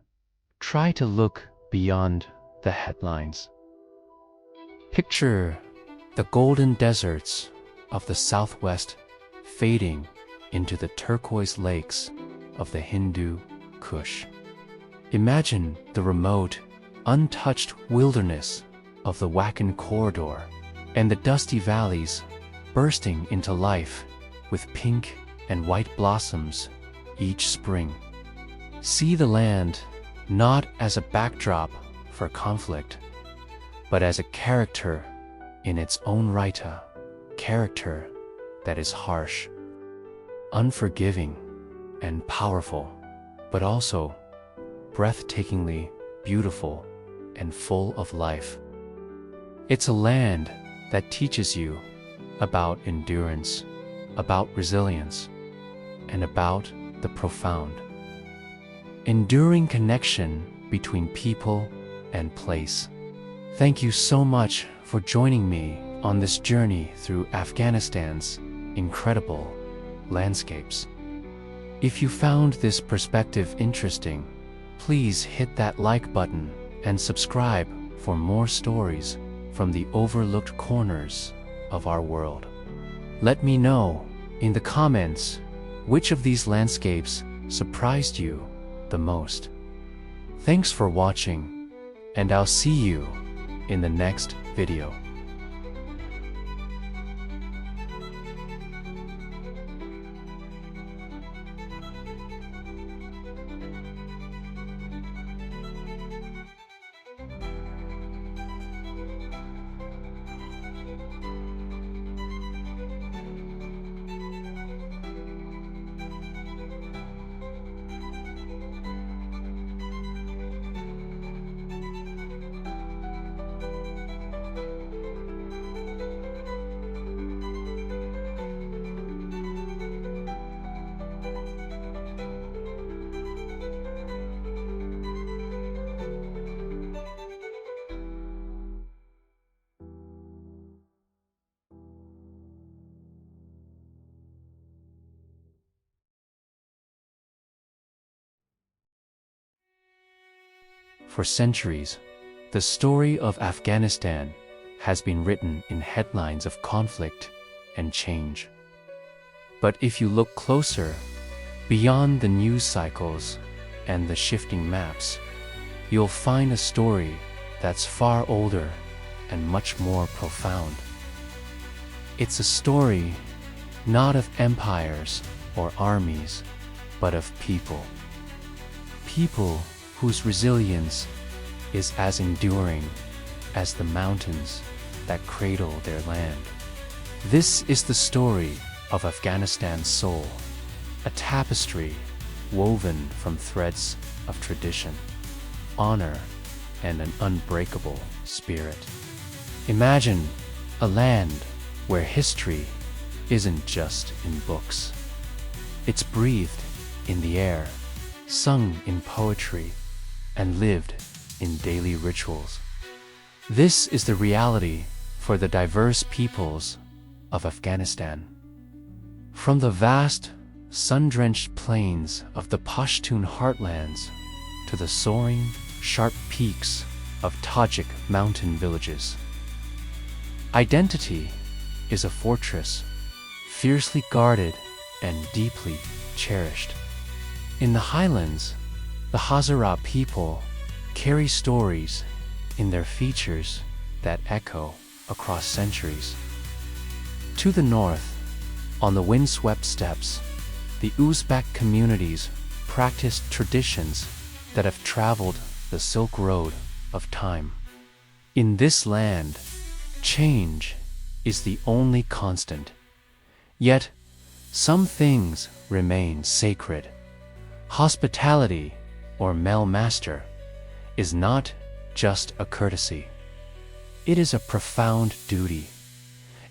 Speaker 1: try to look beyond the headlines. Picture the golden deserts of the Southwest fading into the turquoise lakes of the Hindu Kush. Imagine the remote, untouched wilderness of the Wakhan Corridor and the dusty valleys bursting into life with pink and white blossoms each spring. See the land not as a backdrop for conflict, but as a character in its own right, a character that is harsh, unforgiving, and powerful, but also breathtakingly beautiful and full of life. It's a land that teaches you about endurance, about resilience, and about the profound, enduring connection between people and place. Thank you so much for joining me on this journey through Afghanistan's incredible landscapes. If you found this perspective interesting, please hit that like button and subscribe for more stories from the overlooked corners of our world. Let me know in the comments which of these landscapes surprised you the most. Thanks for watching, and I'll see you in the next video. For centuries, the story of Afghanistan has been written in headlines of conflict and change. But if you look closer, beyond the news cycles and the shifting maps, you'll find a story that's far older and much more profound. It's a story not of empires or armies, but of people. People whose resilience is as enduring as the mountains that cradle their land. This is the story of Afghanistan's soul, a tapestry woven from threads of tradition, honor, and an unbreakable spirit. Imagine a land where history isn't just in books. It's breathed in the air, sung in poetry, and lived in daily rituals. This is the reality for the diverse peoples of Afghanistan. From the vast, sun-drenched plains of the Pashtun heartlands to the soaring, sharp peaks of Tajik mountain villages. Identity is a fortress, fiercely guarded and deeply cherished. In the highlands, the Hazara people carry stories in their features that echo across centuries. To the north, on the windswept steppes, the Uzbek communities practice traditions that have traveled the Silk Road of time. In this land, change is the only constant. Yet, some things remain sacred. Hospitality, or master, is not just a courtesy. It is a profound duty,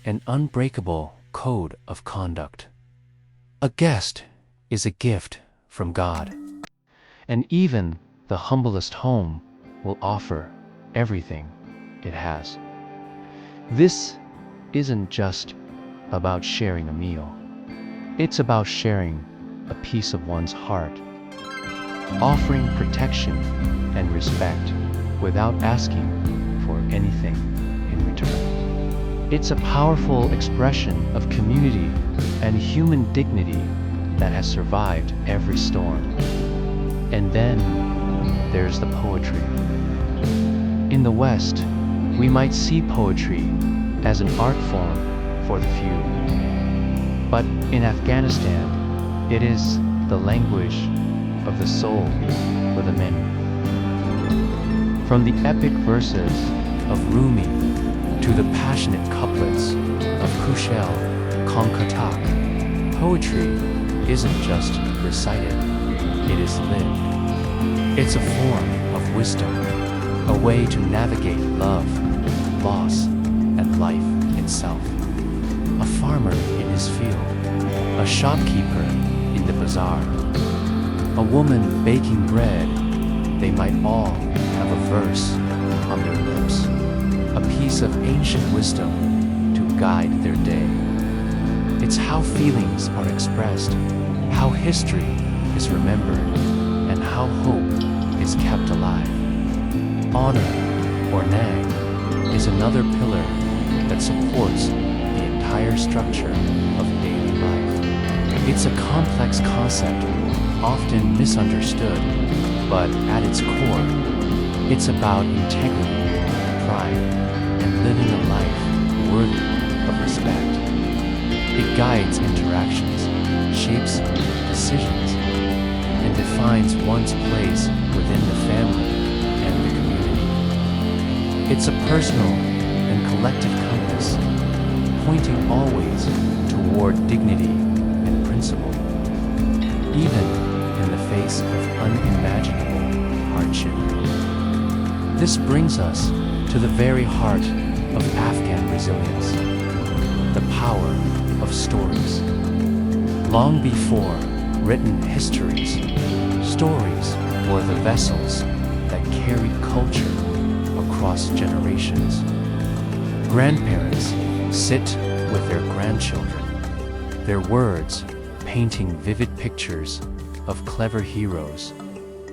Speaker 1: an unbreakable code of conduct. A guest is a gift from God, and even the humblest home will offer everything it has. This isn't just about sharing a meal. It's about sharing a piece of one's heart, offering protection and respect without asking for anything in return. It's a powerful expression of community and human dignity that has survived every storm. And then there's the poetry. In the West, we might see poetry as an art form for the few. But in Afghanistan, it is the language of the soul for the many. From the epic verses of Rumi to the passionate couplets of Kushel Konkatak, poetry isn't just recited, it is lived. It's a form of wisdom, a way to navigate love, loss, and life itself. A farmer in his field, a shopkeeper in the bazaar, a woman baking bread, they might all have a verse on their lips, a piece of ancient wisdom to guide their day. It's how feelings are expressed, how history is remembered, and how hope is kept alive. Honor, or nag, is another pillar that supports the entire structure of daily life. It's a complex concept, often misunderstood, but at its core, it's about integrity, pride, and living a life worthy of respect. It guides interactions, shapes decisions, and defines one's place within the family and the community. It's a personal and collective compass, pointing always toward dignity and principle, even in the face of unimaginable hardship. This brings us to the very heart of Afghan resilience, the power of stories. Long before written histories, stories were the vessels that carried culture across generations. Grandparents sit with their grandchildren, their words painting vivid pictures of clever heroes,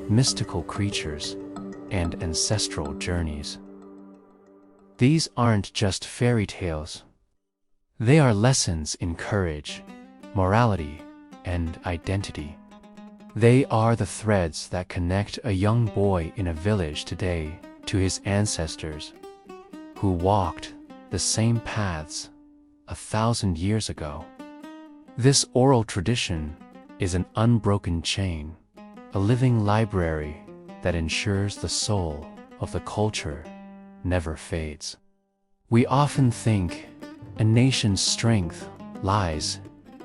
Speaker 1: mystical creatures, and ancestral journeys. These aren't just fairy tales. They are lessons in courage, morality, and identity. They are the threads that connect a young boy in a village today to his ancestors, who walked the same paths 1,000 years ago. This oral tradition is an unbroken chain, a living library that ensures the soul of the culture never fades. We often think a nation's strength lies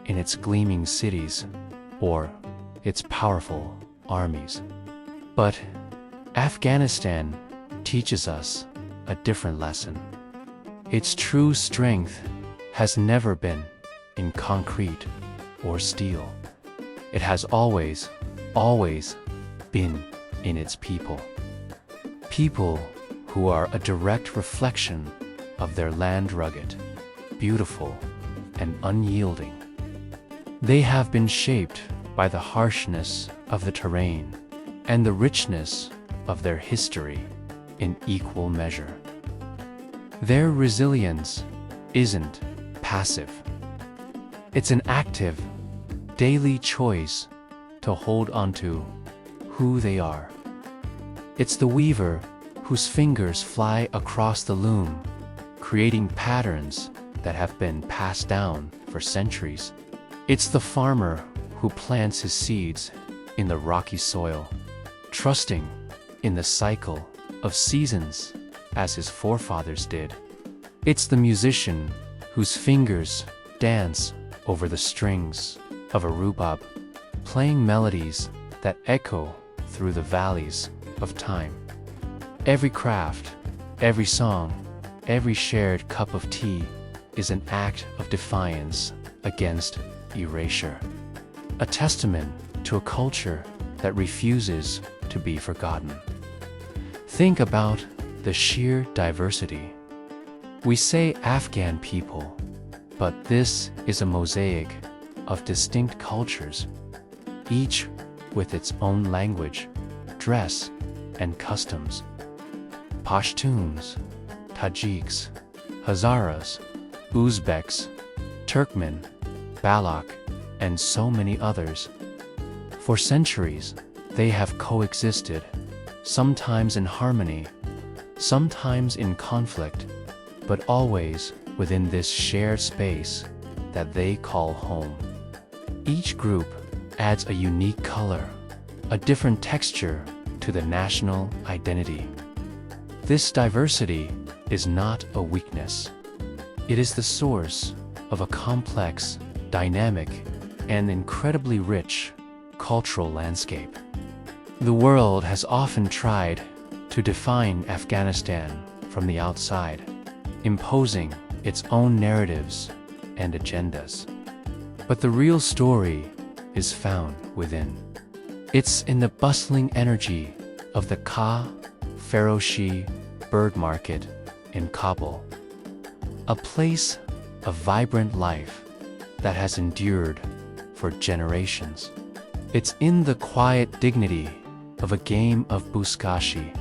Speaker 1: in its gleaming cities or its powerful armies. But Afghanistan teaches us a different lesson. Its true strength has never been in concrete or steel. It has always been in its people. People who are a direct reflection of their land, rugged, beautiful, and unyielding. They have been shaped by the harshness of the terrain and the richness of their history in equal measure. Their resilience isn't passive. It's an active, daily choice to hold onto who they are. It's the weaver whose fingers fly across the loom, creating patterns that have been passed down for centuries. It's the farmer who plants his seeds in the rocky soil, trusting in the cycle of seasons as his forefathers did. It's the musician whose fingers dance over the strings of a rhubarb, playing melodies that echo through the valleys of time. Every craft, every song, every shared cup of tea is an act of defiance against erasure, a testament to a culture that refuses to be forgotten. Think about the sheer diversity. We say Afghan people, but this is a mosaic of distinct cultures, each with its own language, dress, and customs. Pashtuns, Tajiks, Hazaras, Uzbeks, Turkmen, Balak, and so many others. For centuries, they have coexisted, sometimes in harmony, sometimes in conflict, but always within this shared space that they call home. Each group adds a unique color, a different texture to the national identity. This diversity is not a weakness. It is the source of a complex, dynamic, and incredibly rich cultural landscape. The world has often tried to define Afghanistan from the outside, imposing its own narratives and agendas. But the real story is found within. It's in the bustling energy of the Ka Feroshi bird market in Kabul, a place of vibrant life that has endured for generations. It's in the quiet dignity of a game of buzkashi,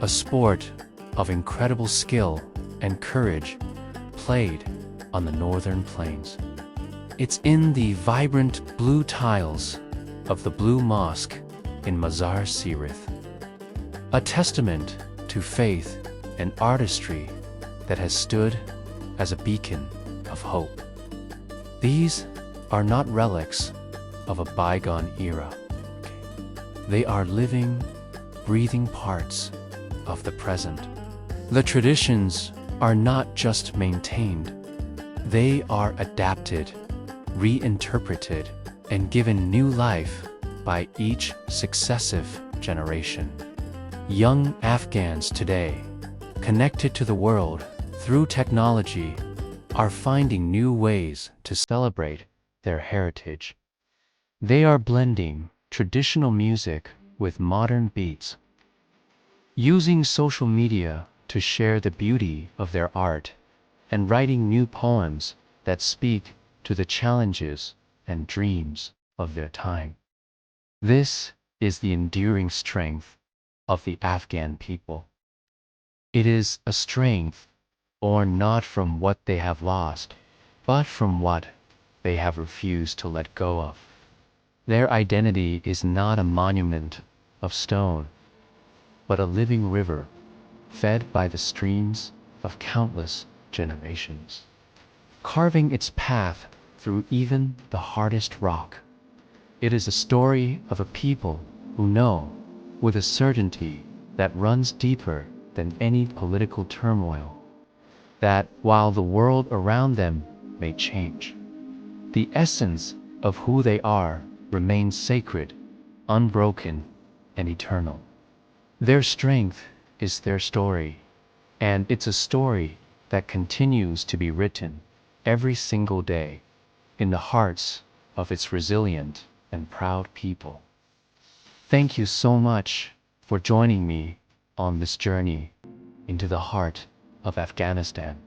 Speaker 1: a sport of incredible skill and courage played on the northern plains. It's in the vibrant blue tiles of the Blue Mosque in Mazar-Sirith, a testament to faith and artistry that has stood as a beacon of hope. These are not relics of a bygone era. They are living, breathing parts of the present. The traditions are not just maintained, they are adapted, reinterpreted, and given new life by each successive generation. Young Afghans today, connected to the world through technology, are finding new ways to celebrate their heritage. They are blending traditional music with modern beats, using social media to share the beauty of their art, and writing new poems that speak to the challenges and dreams of their time. This is the enduring strength of the Afghan people. It is a strength born not from what they have lost, but from what they have refused to let go of. Their identity is not a monument of stone, but a living river, fed by the streams of countless generations, carving its path through even the hardest rock. It is a story of a people who know, with a certainty that runs deeper than any political turmoil, that while the world around them may change, the essence of who they are remains sacred, unbroken, and eternal. Their strength is their story, and it's a story that continues to be written every single day in the hearts of its resilient and proud people. Thank you so much for joining me on this journey into the heart of Afghanistan.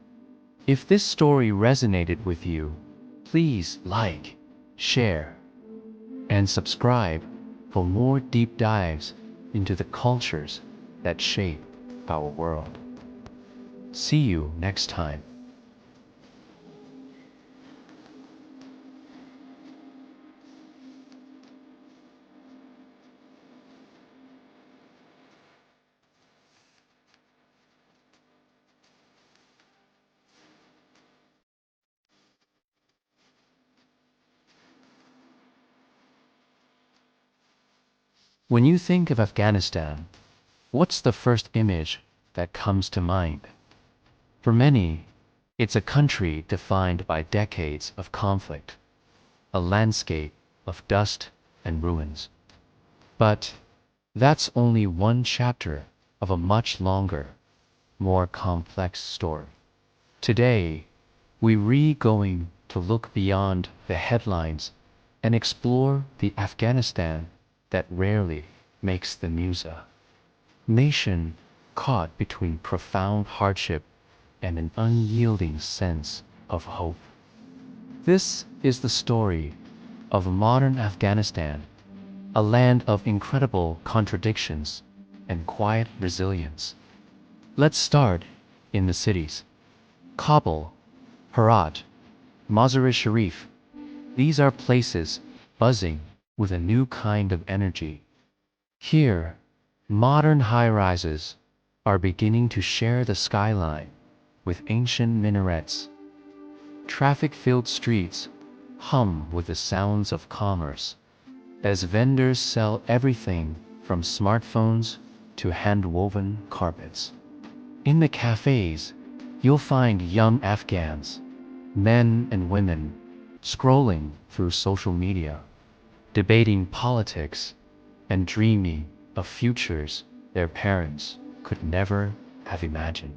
Speaker 1: If this story resonated with you, Please like, share, and subscribe for more deep dives into the cultures that shape our world. See you next time. When you think of Afghanistan, what's the first image that comes to mind? For many, it's a country defined by decades of conflict, a landscape of dust and ruins. But that's only one chapter of a much longer, more complex story. Today, we're going to look beyond the headlines and explore the Afghanistan that rarely makes the news. A nation caught between profound hardship and an unyielding sense of hope. This is the story of modern Afghanistan, a land of incredible contradictions and quiet resilience. Let's start in the cities. Kabul, Herat, Mazar-e-Sharif. These are places buzzing with a new kind of energy. Here, modern high-rises are beginning to share the skyline with ancient minarets. Traffic-filled streets hum with the sounds of commerce as vendors sell everything from smartphones to hand-woven carpets. In the cafes, you'll find young Afghans, men and women, scrolling through social media, debating politics, and dreaming of futures their parents could never have imagined.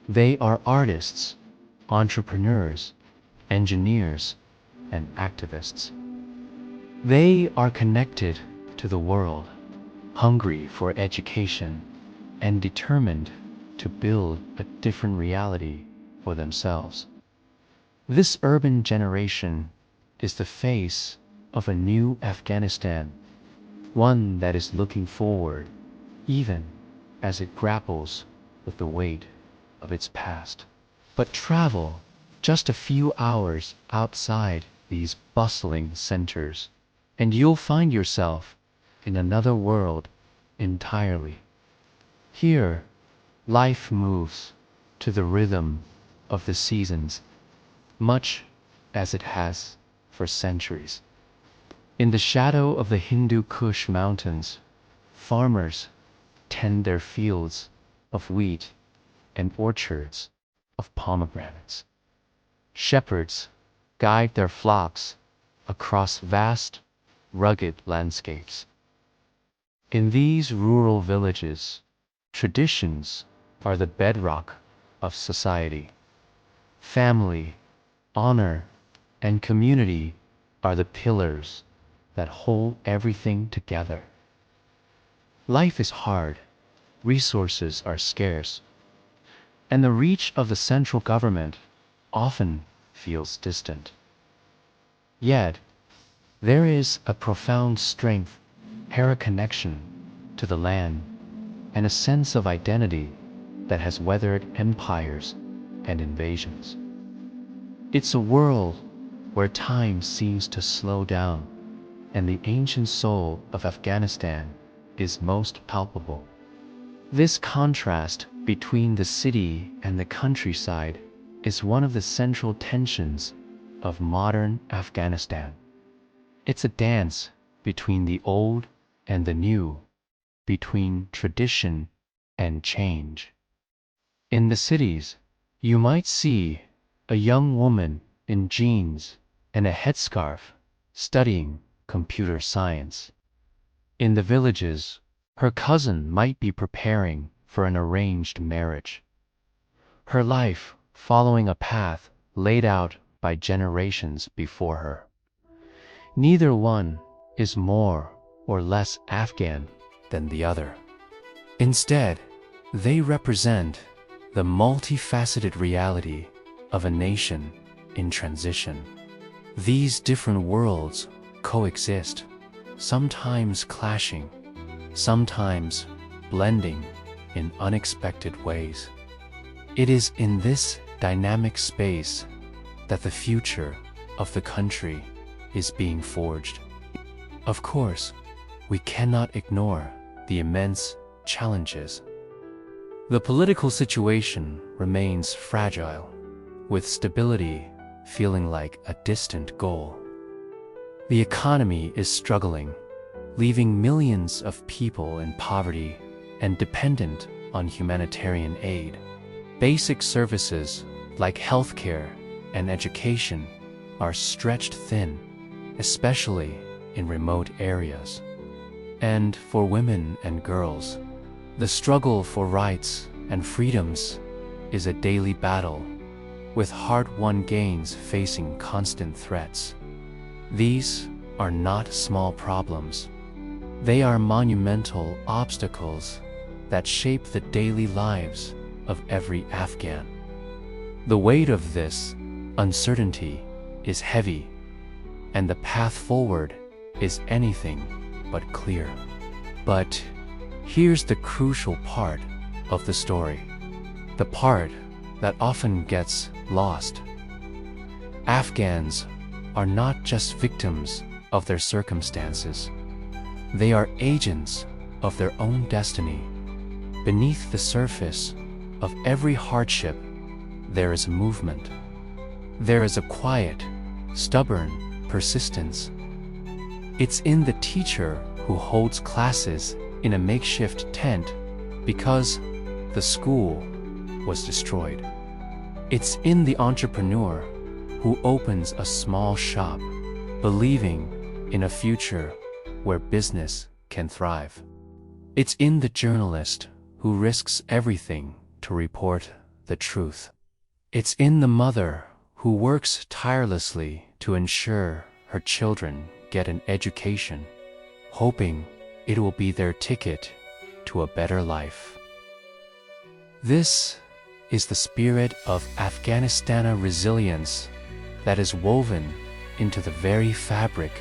Speaker 1: They are artists, entrepreneurs, engineers, and activists. They are connected to the world, hungry for education, and determined to build a different reality for themselves. This urban generation is the face of a new Afghanistan, one that is looking forward, even as it grapples with the weight of its past. But travel just a few hours outside these bustling centers, and you'll find yourself in another world entirely. Here, life moves to the rhythm of the seasons, much as it has for centuries. In the shadow of the Hindu Kush mountains, farmers tend their fields of wheat and orchards of pomegranates. Shepherds guide their flocks across vast, rugged landscapes. In these rural villages, traditions are the bedrock of society. Family, honor, and community are the pillars that hold everything together. Life is hard, resources are scarce, and the reach of the central government often feels distant. Yet, there is a profound strength, a connection to the land, and a sense of identity that has weathered empires and invasions. It's a world where time seems to slow down, and the ancient soul of Afghanistan is most palpable. This contrast between the city and the countryside is one of the central tensions of modern Afghanistan. It's a dance between the old and the new, between tradition and change. In the cities, you might see a young woman in jeans and a headscarf studying computer science. In the villages, her cousin might be preparing for an arranged marriage, her life following a path laid out by generations before her. Neither one is more or less Afghan than the other. Instead, they represent the multifaceted reality of a nation in transition. These different worlds coexist, sometimes clashing, sometimes blending in unexpected ways. It is in this dynamic space that the future of the country is being forged. Of course, we cannot ignore the immense challenges. The political situation remains fragile, with stability feeling like a distant goal. The economy is struggling, leaving millions of people in poverty and dependent on humanitarian aid. Basic services like healthcare and education are stretched thin, especially in remote areas. And for women and girls, the struggle for rights and freedoms is a daily battle, with hard-won gains facing constant threats. These are not small problems. They are monumental obstacles that shape the daily lives of every Afghan. The weight of this uncertainty is heavy, and the path forward is anything but clear. But here's the crucial part of the story, the part that often gets lost. Afghans are not just victims of their circumstances. They are agents of their own destiny. Beneath the surface of every hardship, there is a movement. There is a quiet, stubborn persistence. It's in the teacher who holds classes in a makeshift tent because the school was destroyed. It's in the entrepreneur who opens a small shop, believing in a future where business can thrive. It's in the journalist who risks everything to report the truth. It's in the mother who works tirelessly to ensure her children get an education, hoping it will be their ticket to a better life. This is the spirit of Afghanistan resilience that is woven into the very fabric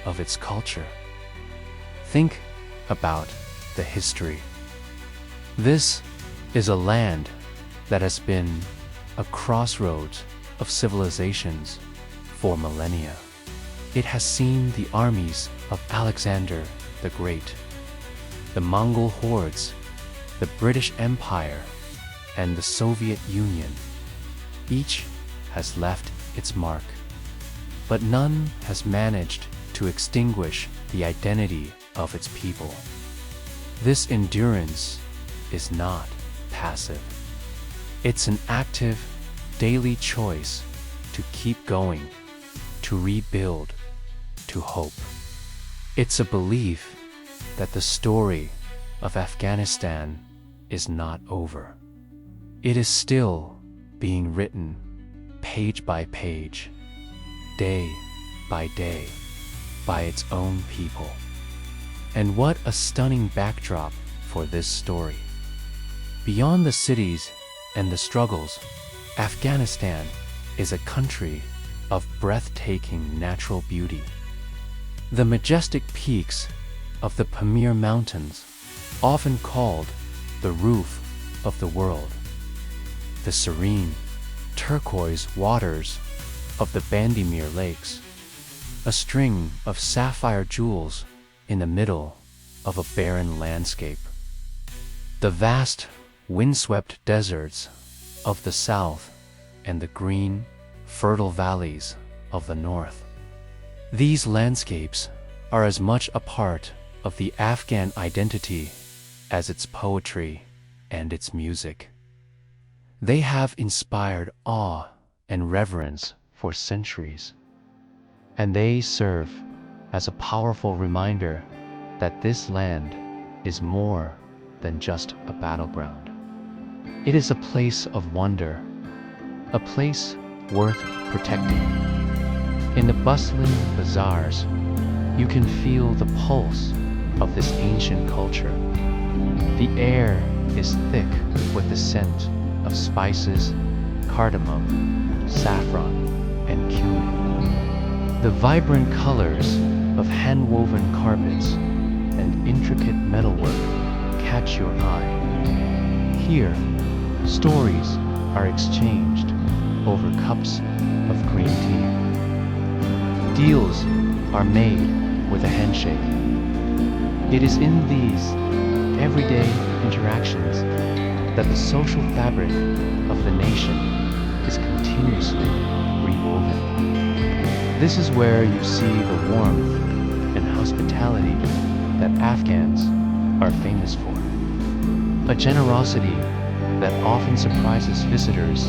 Speaker 1: of its culture. Think about the history. This is a land that has been a crossroads of civilizations for millennia. It has seen the armies of Alexander the Great, the Mongol hordes, the British Empire, and the Soviet Union. Each has left its mark, but none has managed to extinguish the identity of its people. This endurance is not passive. It's an active, daily choice to keep going, to rebuild, to hope. It's a belief that the story of Afghanistan is not over. It is still being written page by page, day by day, by its own people. And what a stunning backdrop for this story. Beyond the cities and the struggles, Afghanistan is a country of breathtaking natural beauty. The majestic peaks of the Pamir Mountains, often called the roof of the world. The serene, turquoise waters of the Bandimir Lakes, a string of sapphire jewels in the middle of a barren landscape. The vast, windswept deserts of the south and the green, fertile valleys of the north. These landscapes are as much a part of the Afghan identity as its poetry and its music. They have inspired awe and reverence for centuries, and they serve as a powerful reminder that this land is more than just a battleground. It is a place of wonder, a place worth protecting. In the bustling bazaars, you can feel the pulse of this ancient culture. The air is thick with the scent of spices, cardamom, saffron, and cumin. The vibrant colors of hand-woven carpets and intricate metalwork catch your eye. Here, stories are exchanged over cups of green tea. Deals are made with a handshake. It is in these everyday interactions that the social fabric of the nation is continuously rewoven. This is where you see the warmth and hospitality that Afghans are famous for. A generosity that often surprises visitors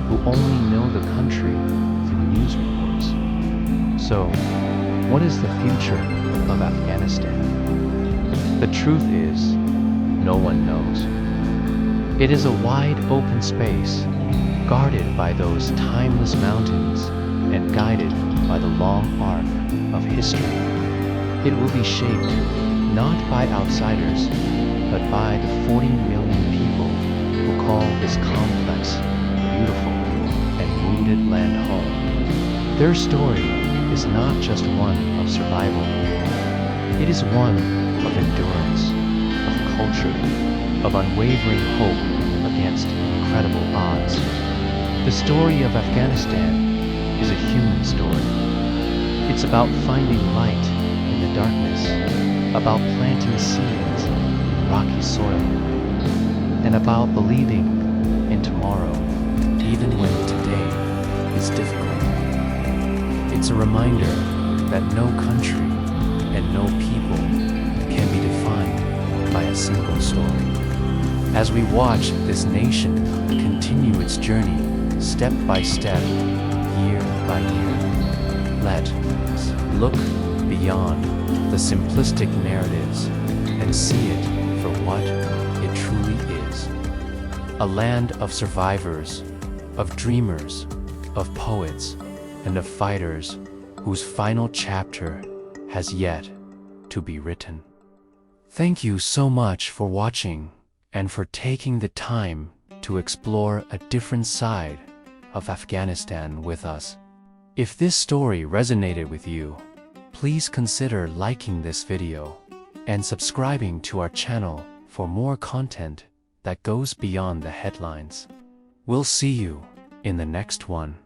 Speaker 1: who only know the country through news reports. So, what is the future of Afghanistan? The truth is, no one knows. It is a wide open space, guarded by those timeless mountains and guided by the long arc of history. It will be shaped not by outsiders, but by the 40 million people who call this complex beautiful and wounded land home. Their story is not just one of survival. It is one of endurance, of culture, of unwavering hope against incredible odds. The story of Afghanistan is a human story. It's about finding light in the darkness, about planting seeds in rocky soil, and about believing in tomorrow, even when today is difficult. It's a reminder that no country and no people can be defined by a single story. As we watch this nation continue its journey step by step, year by year, let us look beyond the simplistic narratives and see it for what it truly is. A land of survivors, of dreamers, of poets, and of fighters whose final chapter has yet to be written. Thank you so much for watching and for taking the time to explore a different side of Afghanistan with us. If this story resonated with you, please consider liking this video and subscribing to our channel for more content that goes beyond the headlines. We'll see you in the next one.